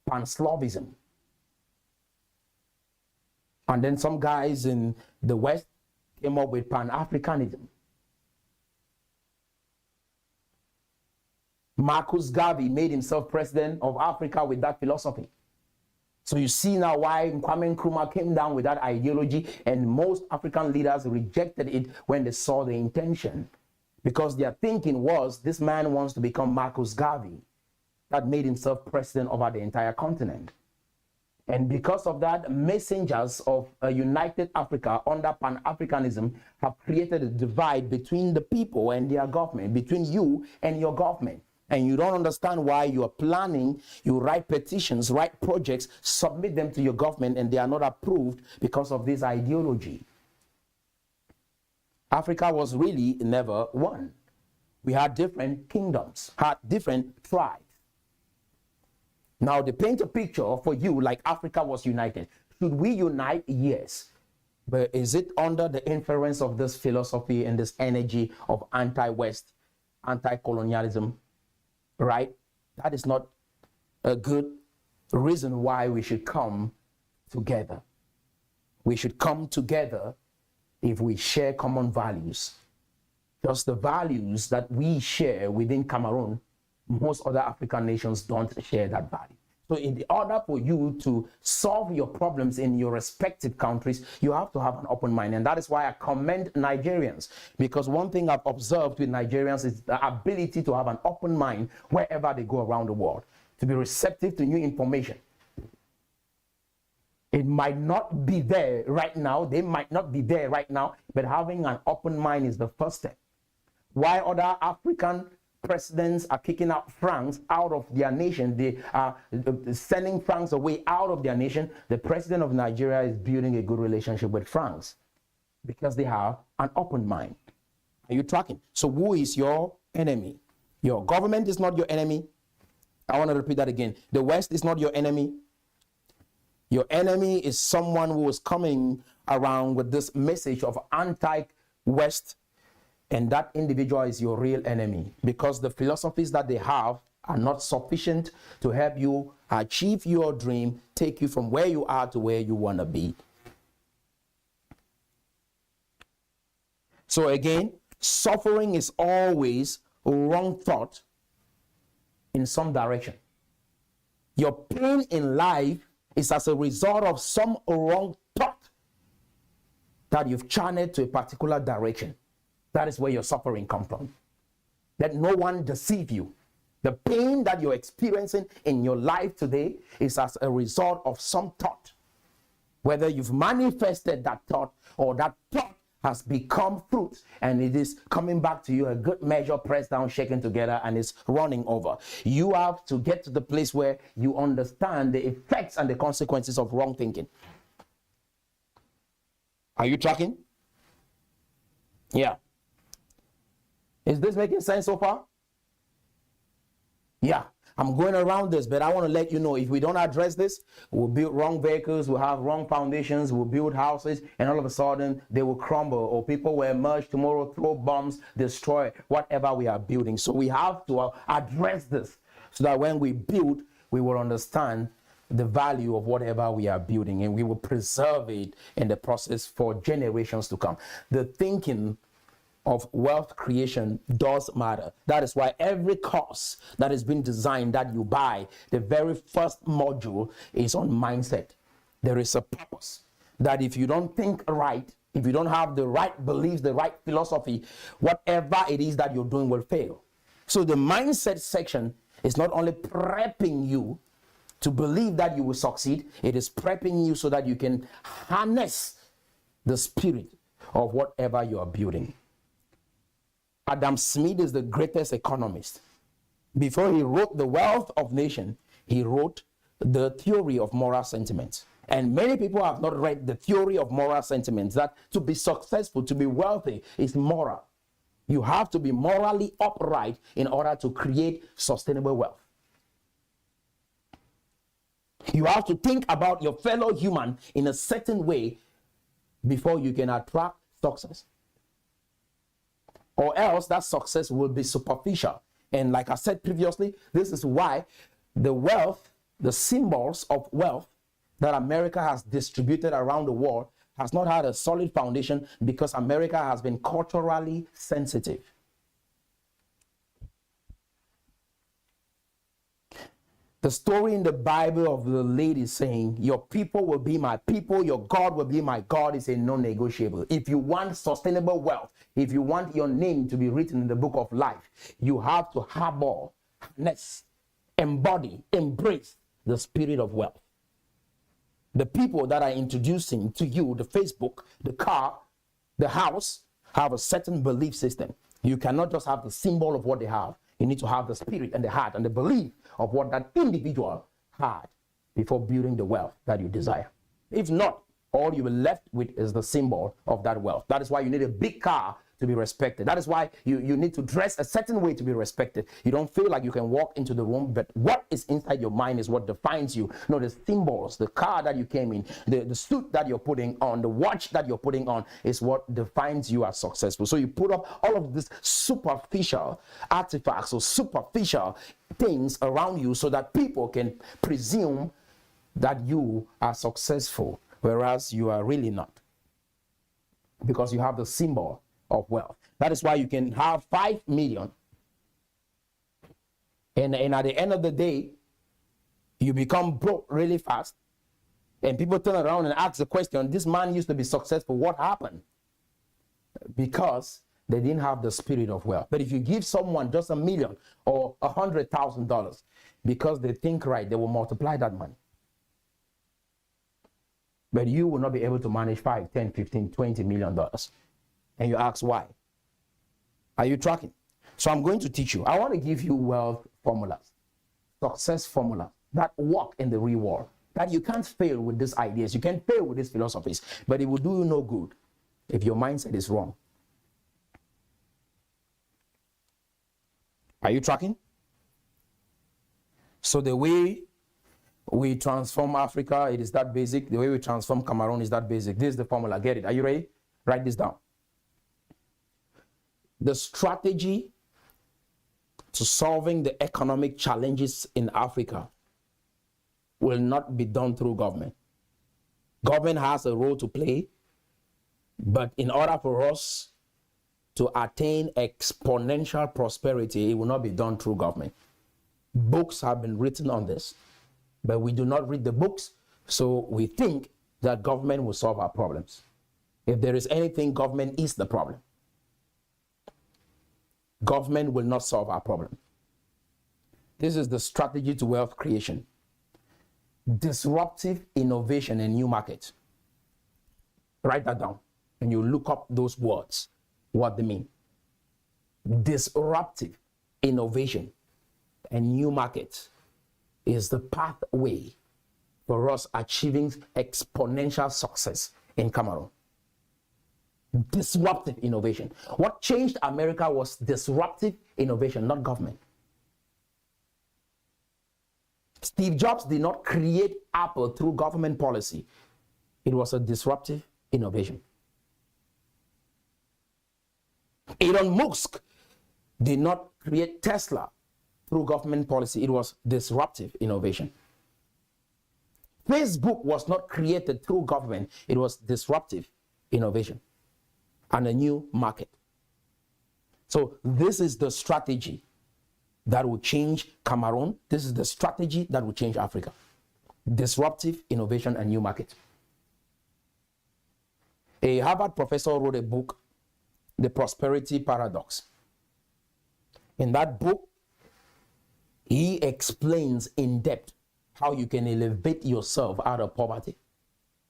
Pan-Slavism. And then some guys in the West came up with Pan-Africanism. Marcus Garvey made himself president of Africa with that philosophy. So you see now why Kwame Nkrumah came down with that ideology, and most African leaders rejected it when they saw the intention, because their thinking was, this man wants to become Marcus Garvey, that made himself president over the entire continent. And because of that, messengers of a united Africa under Pan-Africanism have created a divide between the people and their government, between you and your government. And you don't understand why you are planning, you write petitions, write projects, submit them to your government, and they are not approved because of this ideology. Africa was really never one. We had different kingdoms, had different tribes. Now they paint a picture for you like Africa was united. Should we unite? Yes. But is it under the influence of this philosophy and this energy of anti-West, anti-colonialism? Right? That is not a good reason why we should come together. We should come together if we share common values. Just the values that we share within Cameroon, most other African nations don't share that value. So in order for you to solve your problems in your respective countries, you have to have an open mind. And that is why I commend Nigerians, because one thing I've observed with Nigerians is the ability to have an open mind wherever they go around the world, to be receptive to new information. It might not be there right now. They might not be there right now, but having an open mind is the first step. Why other African presidents are kicking out francs out of their nation, they are sending francs away out of their nation, the president of Nigeria is building a good relationship with France because they have an open mind. Are you tracking? So who is your enemy? Your government is not your enemy. I want to repeat that again. The West is not your enemy. Your enemy is someone who is coming around with this message of anti-West, and that individual is your real enemy, because the philosophies that they have are not sufficient to help you achieve your dream, take you from where you are to where you want to be. So again, suffering is always a wrong thought in some direction. Your pain in life is as a result of some wrong thought that you've channeled to a particular direction. That is where your suffering comes from. Let no one deceive you. The pain that you're experiencing in your life today is as a result of some thought. Whether you've manifested that thought or that thought has become fruit and it is coming back to you, a good measure, pressed down, shaken together, and it's running over. You have to get to the place where you understand the effects and the consequences of wrong thinking. Are you tracking? Yeah. Is this making sense so far? Yeah, I'm going around this, but I want to let you know, if we don't address this, we'll build wrong vehicles, we'll have wrong foundations, we'll build houses, and all of a sudden they will crumble, or people will emerge tomorrow, throw bombs, destroy whatever we are building. So we have to address this so that when we build, we will understand the value of whatever we are building, and we will preserve it in the process for generations to come. The thinking of wealth creation does matter. That is why every course that has been designed that you buy, the very first module is on mindset. There is a purpose that if you don't think right, if you don't have the right beliefs, the right philosophy, whatever it is that you're doing will fail. So the mindset section is not only prepping you to believe that you will succeed, it is prepping you so that you can harness the spirit of whatever you are building. Adam Smith is the greatest economist. Before he wrote The Wealth of Nations, he wrote The Theory of Moral Sentiments. And many people have not read The Theory of Moral Sentiments, that to be successful, to be wealthy, is moral. You have to be morally upright in order to create sustainable wealth. You have to think about your fellow human in a certain way before you can attract success. Or else that success will be superficial. And like I said previously, this is why the wealth, the symbols of wealth that America has distributed around the world has not had a solid foundation, because America has been culturally sensitive. The story in the Bible of the lady saying, your people will be my people, your God will be my God, is a non-negotiable. If you want sustainable wealth, if you want your name to be written in the book of life, you have to harbor, harness, embody, embrace the spirit of wealth. The people that are introducing to you the Facebook, the car, the house, have a certain belief system. You cannot just have the symbol of what they have. You need to have the spirit and the heart and the belief of what that individual had before building the wealth that you desire. If not, all you will left with is the symbol of that wealth. That is why you need a big car to be respected. That is why you need to dress a certain way to be respected. You don't feel like you can walk into the room, but what is inside your mind is what defines you. No, the symbols, the car that you came in, the suit that you're putting on, the watch that you're putting on is what defines you as successful. So you put up all of these superficial artifacts or superficial things around you so that people can presume that you are successful, whereas you are really not, because you have the symbol of wealth. That is why you can have 5 million and at the end of the day You become broke really fast. And people turn around and ask the question, this man used to be successful. What happened? Because they didn't have the spirit of wealth. But if you give someone just $1 million or $100,000, because they think right, they will multiply that money. But you will not be able to manage 5, 10, 15, $20 million. And you ask why? Are you tracking? So I'm going to teach you. I want to give you wealth formulas, success formula that work in the real world. That you can't fail with these ideas. You can't fail with these philosophies. But it will do you no good if your mindset is wrong. Are you tracking? So the way we transform Africa, it is that basic. The way we transform Cameroon is that basic. This is the formula. Get it? Are you ready? Write this down. The strategy to solving the economic challenges in Africa will not be done through government. Government has a role to play, but in order for us to attain exponential prosperity, it will not be done through government. Books have been written on this, but we do not read the books, so we think that government will solve our problems. If there is anything, government is the problem. Government will not solve our problem. This is the strategy to wealth creation. Disruptive innovation and new market. Write that down and you look up those words, what they mean. Disruptive innovation and new market is the pathway for us achieving exponential success in Cameroon. Disruptive innovation. What changed America was disruptive innovation, not government. Steve Jobs did not create Apple through government policy. It was a disruptive innovation. Elon Musk did not create Tesla through government policy. It was disruptive innovation. Facebook was not created through government. It was disruptive innovation and a new market. So this is the strategy that will change Cameroon. This is the strategy that will change Africa. Disruptive innovation and new market. A Harvard professor wrote a book, The Prosperity Paradox. In that book, he explains in depth how you can elevate yourself out of poverty.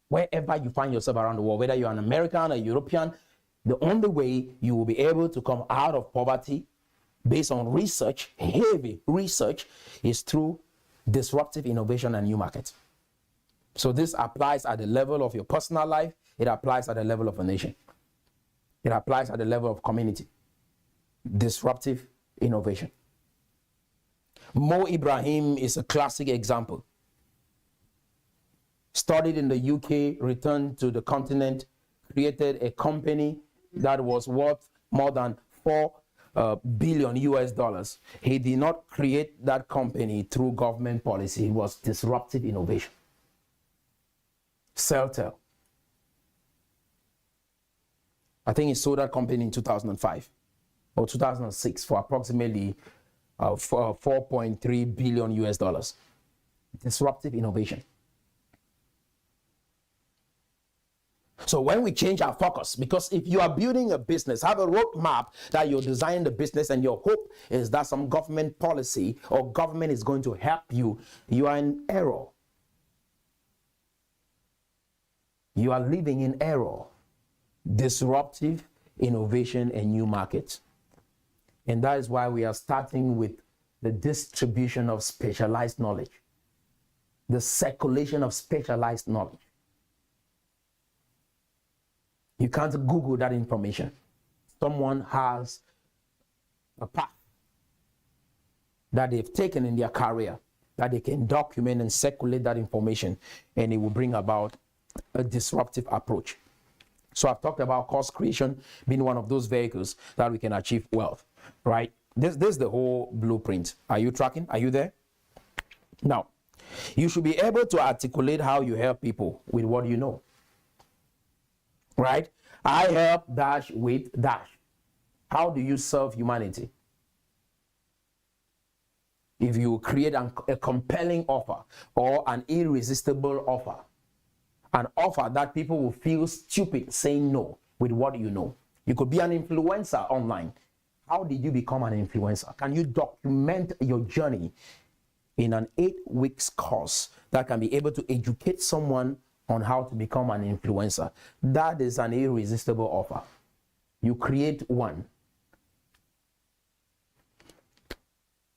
Wherever you find yourself around the world, whether you're an American or European, the only way you will be able to come out of poverty based on research, heavy research, is through disruptive innovation and new markets. So this applies at the level of your personal life. It applies at the level of a nation. It applies at the level of community. Disruptive innovation. Mo Ibrahim is a classic example. Studied in the UK, returned to the continent, created a company that was worth more than $4 billion US. He did not create that company through government policy. It was disruptive innovation. Celtel. I think he sold that company in 2005 or 2006 for approximately 4.3 billion US. Disruptive innovation. So when we change our focus, because if you are building a business, have a roadmap that you're designing the business and your hope is that some government policy or government is going to help you, you are in error. You are living in error. Disruptive innovation and new markets. And that is why we are starting with the distribution of specialized knowledge, the circulation of specialized knowledge. You can't Google that information. Someone has a path that they've taken in their career that they can document and circulate that information, and it will bring about a disruptive approach. So I've talked about cost creation being one of those vehicles that we can achieve wealth, right? This is the whole blueprint. Are you tracking? Are you there? Now, you should be able to articulate how you help people with what you know. Right? I help dash with dash. How do you serve humanity? if you create a compelling offer or an irresistible offer, an offer that people will feel stupid saying no with what you know. You could be an influencer online. How did you become an influencer? Can you document your journey in an 8-week course that can be able to educate someone on how to become an influencer? That is an irresistible offer. You create one.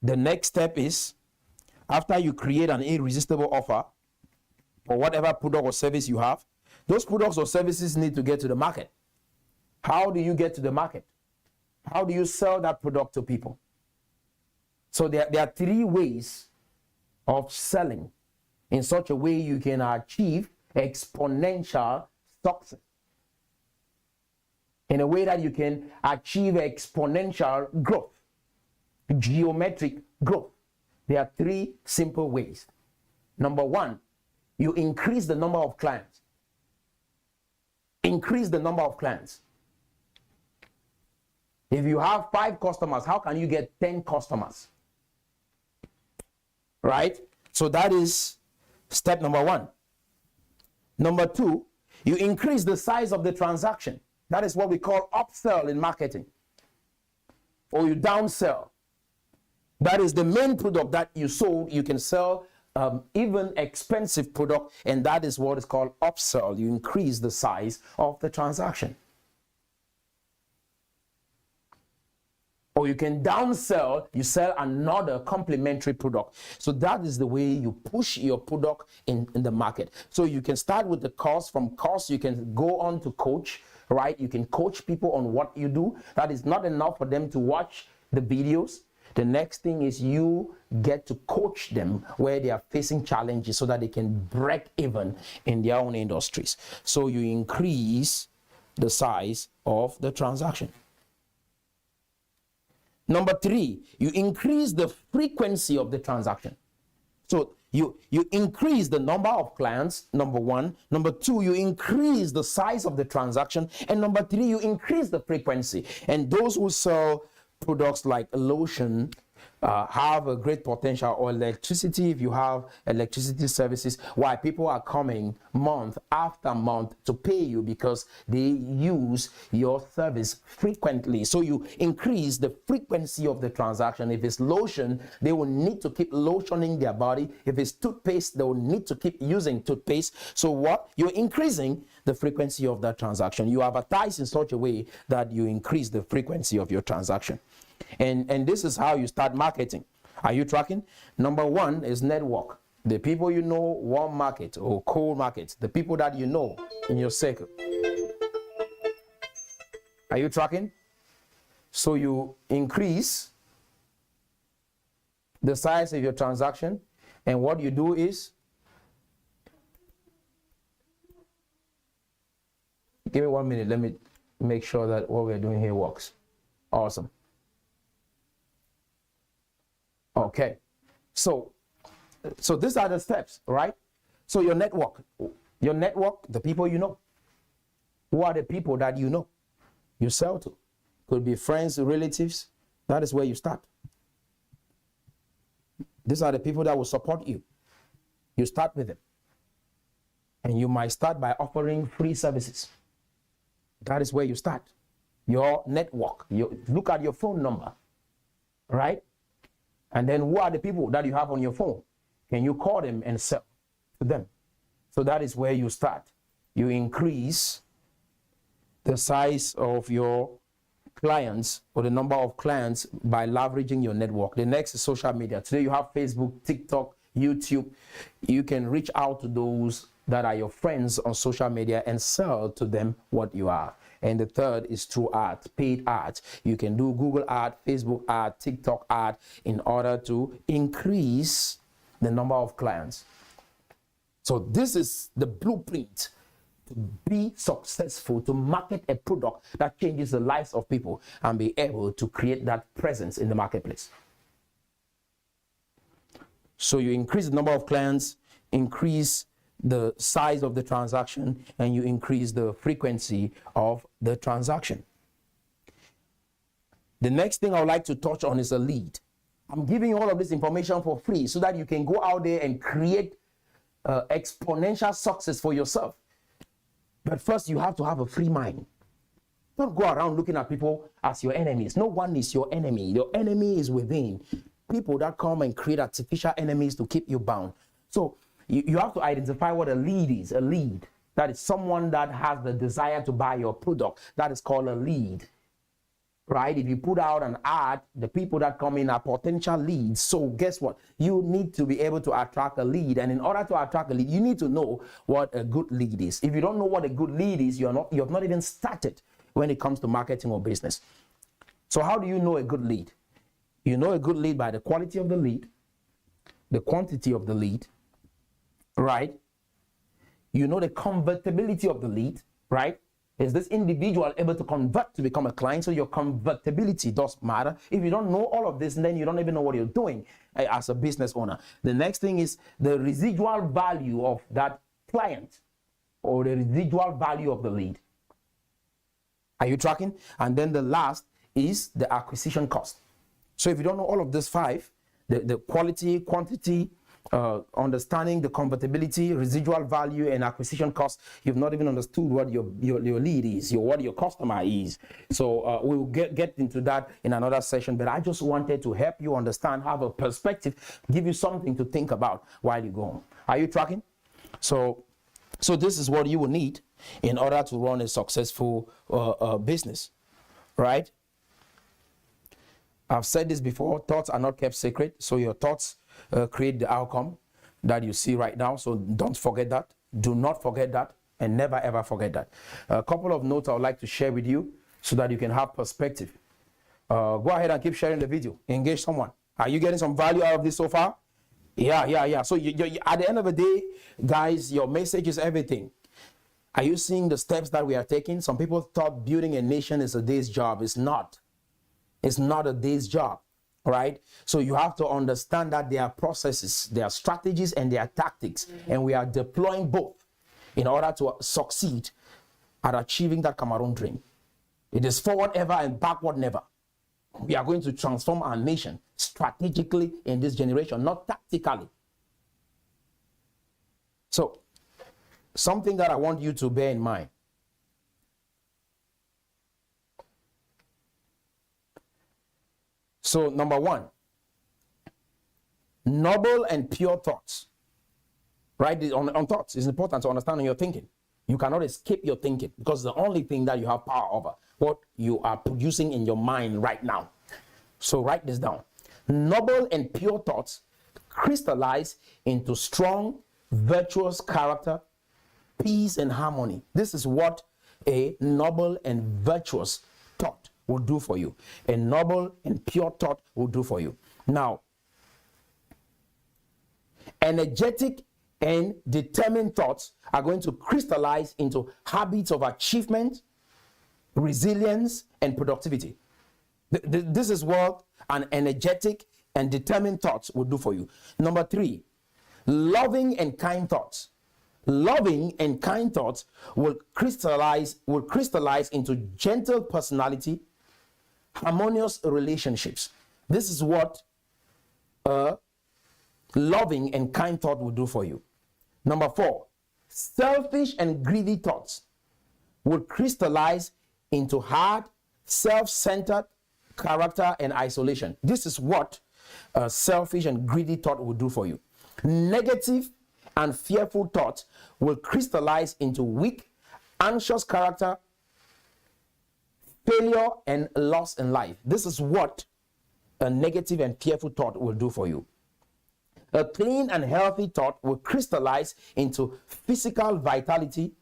The next step is, after you create an irresistible offer for whatever product or service you have, those products or services need to get to the market. How do you get to the market? How do you sell that product to people? So there are 3 ways of selling in such a way you can achieve exponential success. In a way that you can achieve exponential growth, geometric growth. There are 3 simple ways. Number 1, you increase the number of clients. Increase the number of clients. If you have 5 customers, how can you get 10 customers? Right? So that is step number 1. Number 2, you increase the size of the transaction. That is what we call upsell in marketing. Or you downsell. That is the main product that you sold. You can sell even expensive product, and that is what is called upsell. You increase the size of the transaction. Or you can downsell, you sell another complementary product. So that is the way you push your product in the market. So you can start with the course. From course, you can go on to coach, right? You can coach people on what you do. That is not enough for them to watch the videos. The next thing is you get to coach them where they are facing challenges so that they can break even in their own industries. So you increase the size of the transaction. Number 3, you increase the frequency of the transaction. So you increase the number of clients, number 1. Number 2, you increase the size of the transaction. And number 3, you increase the frequency. And those who sell products like lotion have a great potential, or electricity, if you have electricity services, why people are coming month after month to pay you because they use your service frequently. So you increase the frequency of the transaction. If it's lotion, they will need to keep lotioning their body. If it's toothpaste, they will need to keep using toothpaste. So what? You're increasing the frequency of that transaction. You advertise in such a way that you increase the frequency of your transaction. And this is how you start marketing. Are you tracking? Number 1 is network. The people you know, warm market or cold market. The people that you know in your circle. Are you tracking? So you increase the size of your transaction, and what you do is, give me 1 minute. Let me make sure that what we're doing here works. Awesome. Okay, so these are the steps, right? So your network, the people you know. Who are the people that you know you sell to? Could be friends, relatives. That is where you start. These are the people that will support you. You start with them. And you might start by offering free services. That is where you start. Your network. Look at your phone number, right? And then who are the people that you have on your phone? Can you call them and sell to them? So that is where you start. You increase the size of your clients or the number of clients by leveraging your network. The next is social media. Today you have Facebook, TikTok, YouTube. You can reach out to those that are your friends on social media and sell to them what you are. And the third is through ads, paid ads. You can do Google ad, Facebook ad, TikTok ad in order to increase the number of clients. So this is the blueprint to be successful, to market a product that changes the lives of people and be able to create that presence in the marketplace. So you increase the number of clients, increase the size of the transaction, and you increase the frequency of the transaction. The next thing I would like to touch on is a lead. I'm giving you all of this information for free so that you can go out there and create exponential success for yourself. But first, you have to have a free mind. Don't go around looking at people as your enemies. No one is your enemy. Your enemy is within. People that come and create artificial enemies to keep you bound. So you have to identify what a lead is. A lead. That is someone that has the desire to buy your product. That is called a lead. Right? If you put out an ad, the people that come in are potential leads. So guess what? You need to be able to attract a lead. And in order to attract a lead, you need to know what a good lead is. If you don't know what a good lead is, you have not even started when it comes to marketing or business. So how do you know a good lead? You know a good lead by the quality of the lead, the quantity of the lead, right? You know the convertibility of the lead, right? Is this individual able to convert to become a client? So your convertibility does matter. If you don't know all of this, then you don't even know what you're doing as a business owner. The next thing is the residual value of that client or the residual value of the lead. Are you tracking? And then the last is the acquisition cost. So if you don't know all of these five, the quality, quantity, understanding the convertibility, residual value, and acquisition cost, you've not even understood what your lead is, what your customer is. So we'll get into that in another session, but I just wanted to help you understand, have a perspective, give you something to think about while you go on. Are you tracking? So this is what you will need in order to run a successful business, right? I've said this before, thoughts are not kept secret. So your thoughts create the outcome that you see right now. So don't forget that. Do not forget that, and never ever forget that. A couple of notes I would like to share with you so that you can have perspective. Go ahead and keep sharing the video. Engage someone. Are you getting some value out of this so far? Yeah. So you, at the end of the day, guys, your message is everything. Are you seeing the steps that we are taking? Some people thought building a nation is a day's job. It's not. It's not a day's job, right? So you have to understand that there are processes, there are strategies, and there are tactics, and we are deploying both in order to succeed at achieving that Cameroon dream. It is forward ever and backward never. We are going to transform our nation strategically in this generation, not tactically. So, something that I want you to bear in mind. So, number one, noble and pure thoughts. Right? On thoughts, it's important to understand your thinking. You cannot escape your thinking because the only thing that you have power over, what you are producing in your mind right now. So write this down. Noble and pure thoughts crystallize into strong, virtuous character, peace, and harmony. This is what a noble and virtuous thought will do for you. A noble and pure thought will do for you. Now, energetic and determined thoughts are going to crystallize into habits of achievement, resilience, and productivity. This is what an energetic and determined thoughts will do for you. Number three, loving and kind thoughts. Loving and kind thoughts will crystallize into gentle personality, harmonious relationships. This is what loving and kind thought will do for you. Number four, selfish and greedy thoughts will crystallize into hard, self-centered character and isolation. This is what a selfish and greedy thought will do for you. Negative and fearful thoughts will crystallize into weak, anxious character, failure, and loss in life. This is what a negative and fearful thought will do for you. A clean and healthy thought will crystallize into physical vitality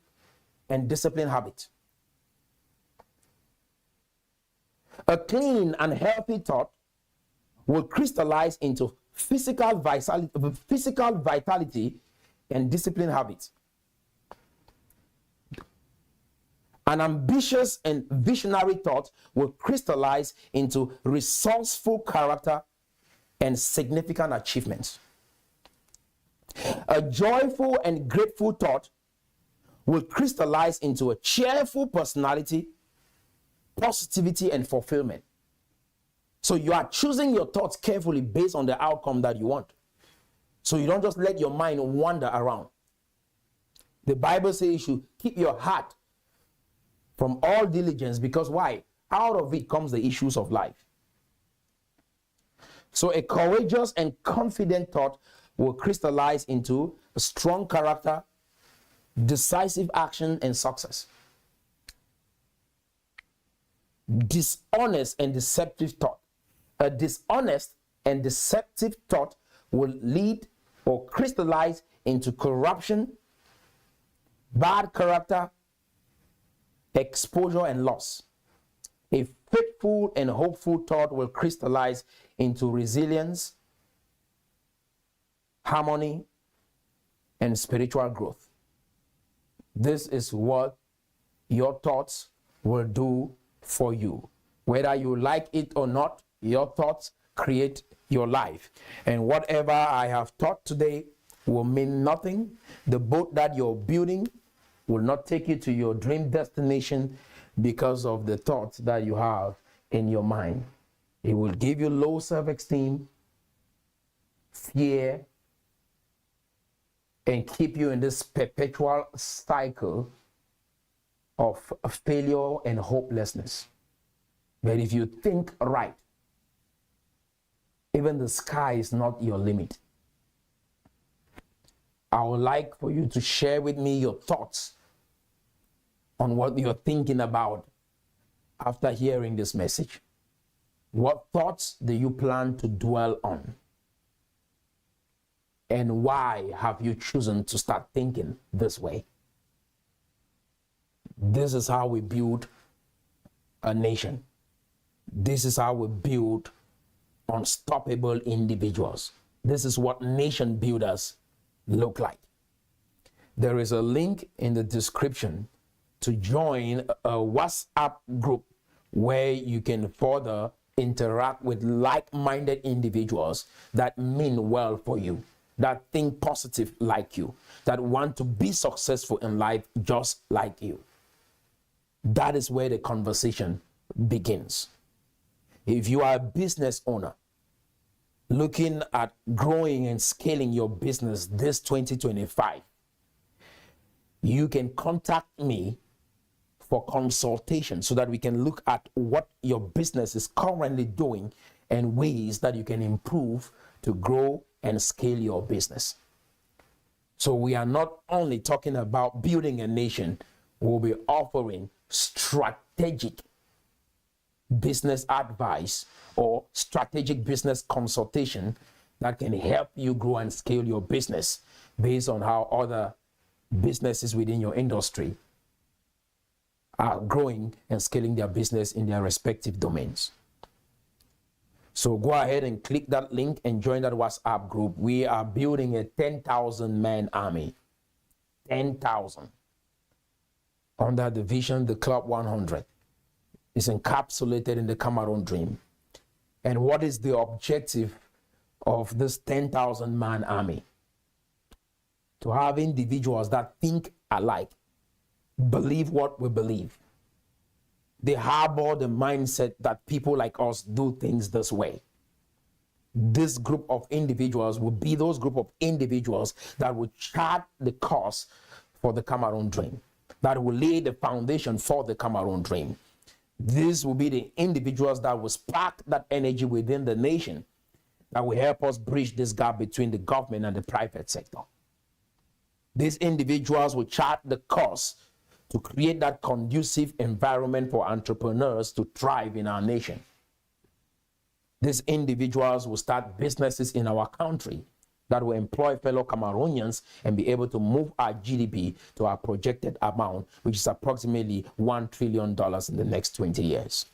and discipline habit. A clean and healthy thought will crystallize into physical vitality and discipline habits. An ambitious and visionary thought will crystallize into resourceful character and significant achievements. A joyful and grateful thought will crystallize into a cheerful personality, positivity, and fulfillment. So you are choosing your thoughts carefully based on the outcome that you want. So you don't just let your mind wander around. The Bible says you should keep your heart from all diligence, because why? Out of it comes the issues of life. So a courageous and confident thought will crystallize into a strong character, decisive action, and success. Dishonest and deceptive thought. A dishonest and deceptive thought will lead or crystallize into corruption, bad character, exposure, and loss. A faithful and hopeful thought will crystallize into resilience, harmony, and spiritual growth. This is what your thoughts will do for you. Whether you like it or not, your thoughts create your life. And whatever I have taught today will mean nothing. The boat that you're building will not take you to your dream destination because of the thoughts that you have in your mind. It will give you low self-esteem, fear, and keep you in this perpetual cycle of failure and hopelessness. But if you think right, even the sky is not your limit. I would like for you to share with me your thoughts on what you're thinking about after hearing this message. What thoughts do you plan to dwell on? And why have you chosen to start thinking this way? This is how we build a nation. This is how we build unstoppable individuals. This is what nation builders look like. There is a link in the description to join a WhatsApp group where you can further interact with like-minded individuals that mean well for you, that think positive like you, that want to be successful in life just like you. That is where the conversation begins. If you are a business owner looking at growing and scaling your business this 2025, you can contact me for consultation so that we can look at what your business is currently doing and ways that you can improve to grow and scale your business. So we are not only talking about building a nation, we'll be offering strategic business advice or strategic business consultation that can help you grow and scale your business based on how other businesses within your industry are growing and scaling their business in their respective domains. So go ahead and click that link and join that WhatsApp group. We are building a 10,000 man army. 10,000. Under the vision, the Club 100 is encapsulated in the Cameroon Dream. And what is the objective of this 10,000 man army? To have individuals that think alike, believe what we believe. They harbor the mindset that people like us do things this way. This group of individuals will be those group of individuals that will chart the course for the Cameroon Dream, that will lay the foundation for the Cameroon Dream. These will be the individuals that will spark that energy within the nation that will help us bridge this gap between the government and the private sector. These individuals will chart the course to create that conducive environment for entrepreneurs to thrive in our nation. These individuals will start businesses in our country that will employ fellow Cameroonians and be able to move our GDP to our projected amount, which is approximately $1 trillion in the next 20 years.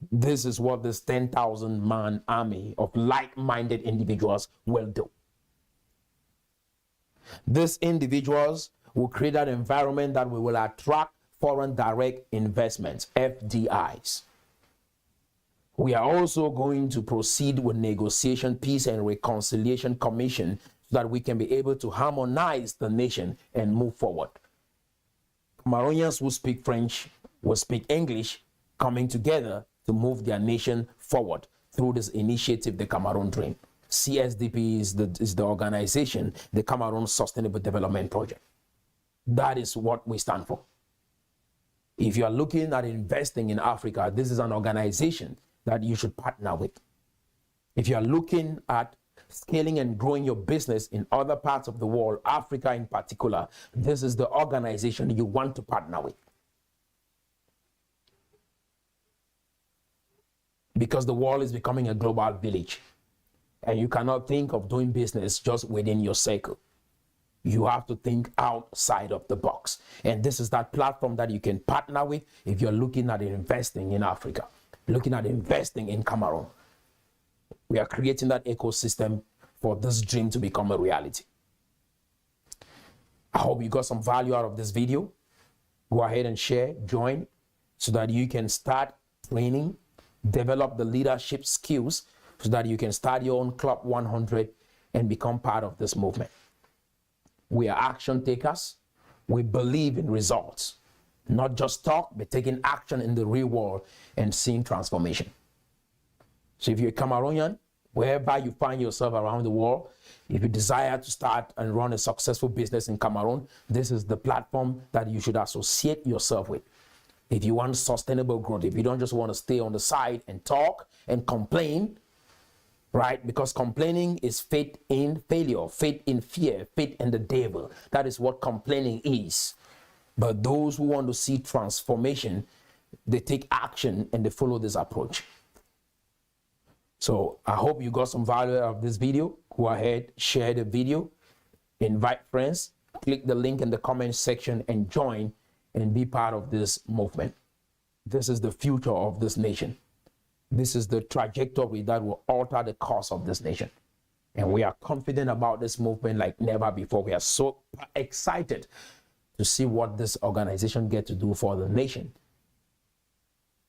This is what this 10,000 man army of like-minded individuals will do. These individuals will create an environment that we will attract foreign direct investments, FDIs. We are also going to proceed with negotiation, peace and reconciliation commission so that we can be able to harmonize the nation and move forward. Cameroonians who speak French will speak English, coming together to move their nation forward through this initiative, the Cameroon Dream. CSDP is the organization, the Cameroon Sustainable Development Project. That is what we stand for. If you are looking at investing in Africa, this is an organization that you should partner with. If you are looking at scaling and growing your business in other parts of the world, Africa in particular, this is the organization you want to partner with. Because the world is becoming a global village. And you cannot think of doing business just within your circle. You have to think outside of the box. And this is that platform that you can partner with if you're looking at investing in Africa, looking at investing in Cameroon. We are creating that ecosystem for this dream to become a reality. I hope you got some value out of this video. Go ahead and share, join, so that you can start training, develop the leadership skills so that you can start your own Club 100 and become part of this movement. We are action takers. We believe in results, not just talk, but taking action in the real world and seeing transformation. So if you're a Cameroonian, wherever you find yourself around the world, if you desire to start and run a successful business in Cameroon, this is the platform that you should associate yourself with. If you want sustainable growth, if you don't just want to stay on the side and talk and complain, right? Because complaining is faith in failure, faith in fear, faith in the devil. That is what complaining is. But those who want to see transformation, they take action and they follow this approach. So I hope you got some value out of this video. Go ahead, share the video, invite friends, click the link in the comment section and join and be part of this movement. This is the future of this nation. This is the trajectory that will alter the course of this nation. And we are confident about this movement like never before. We are so excited to see what this organization gets to do for the nation,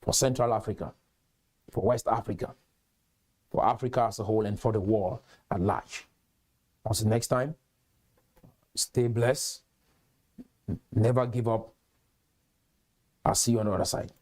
for Central Africa, for West Africa, for Africa as a whole, and for the world at large. Until next time, stay blessed. Never give up. I'll see you on the other side.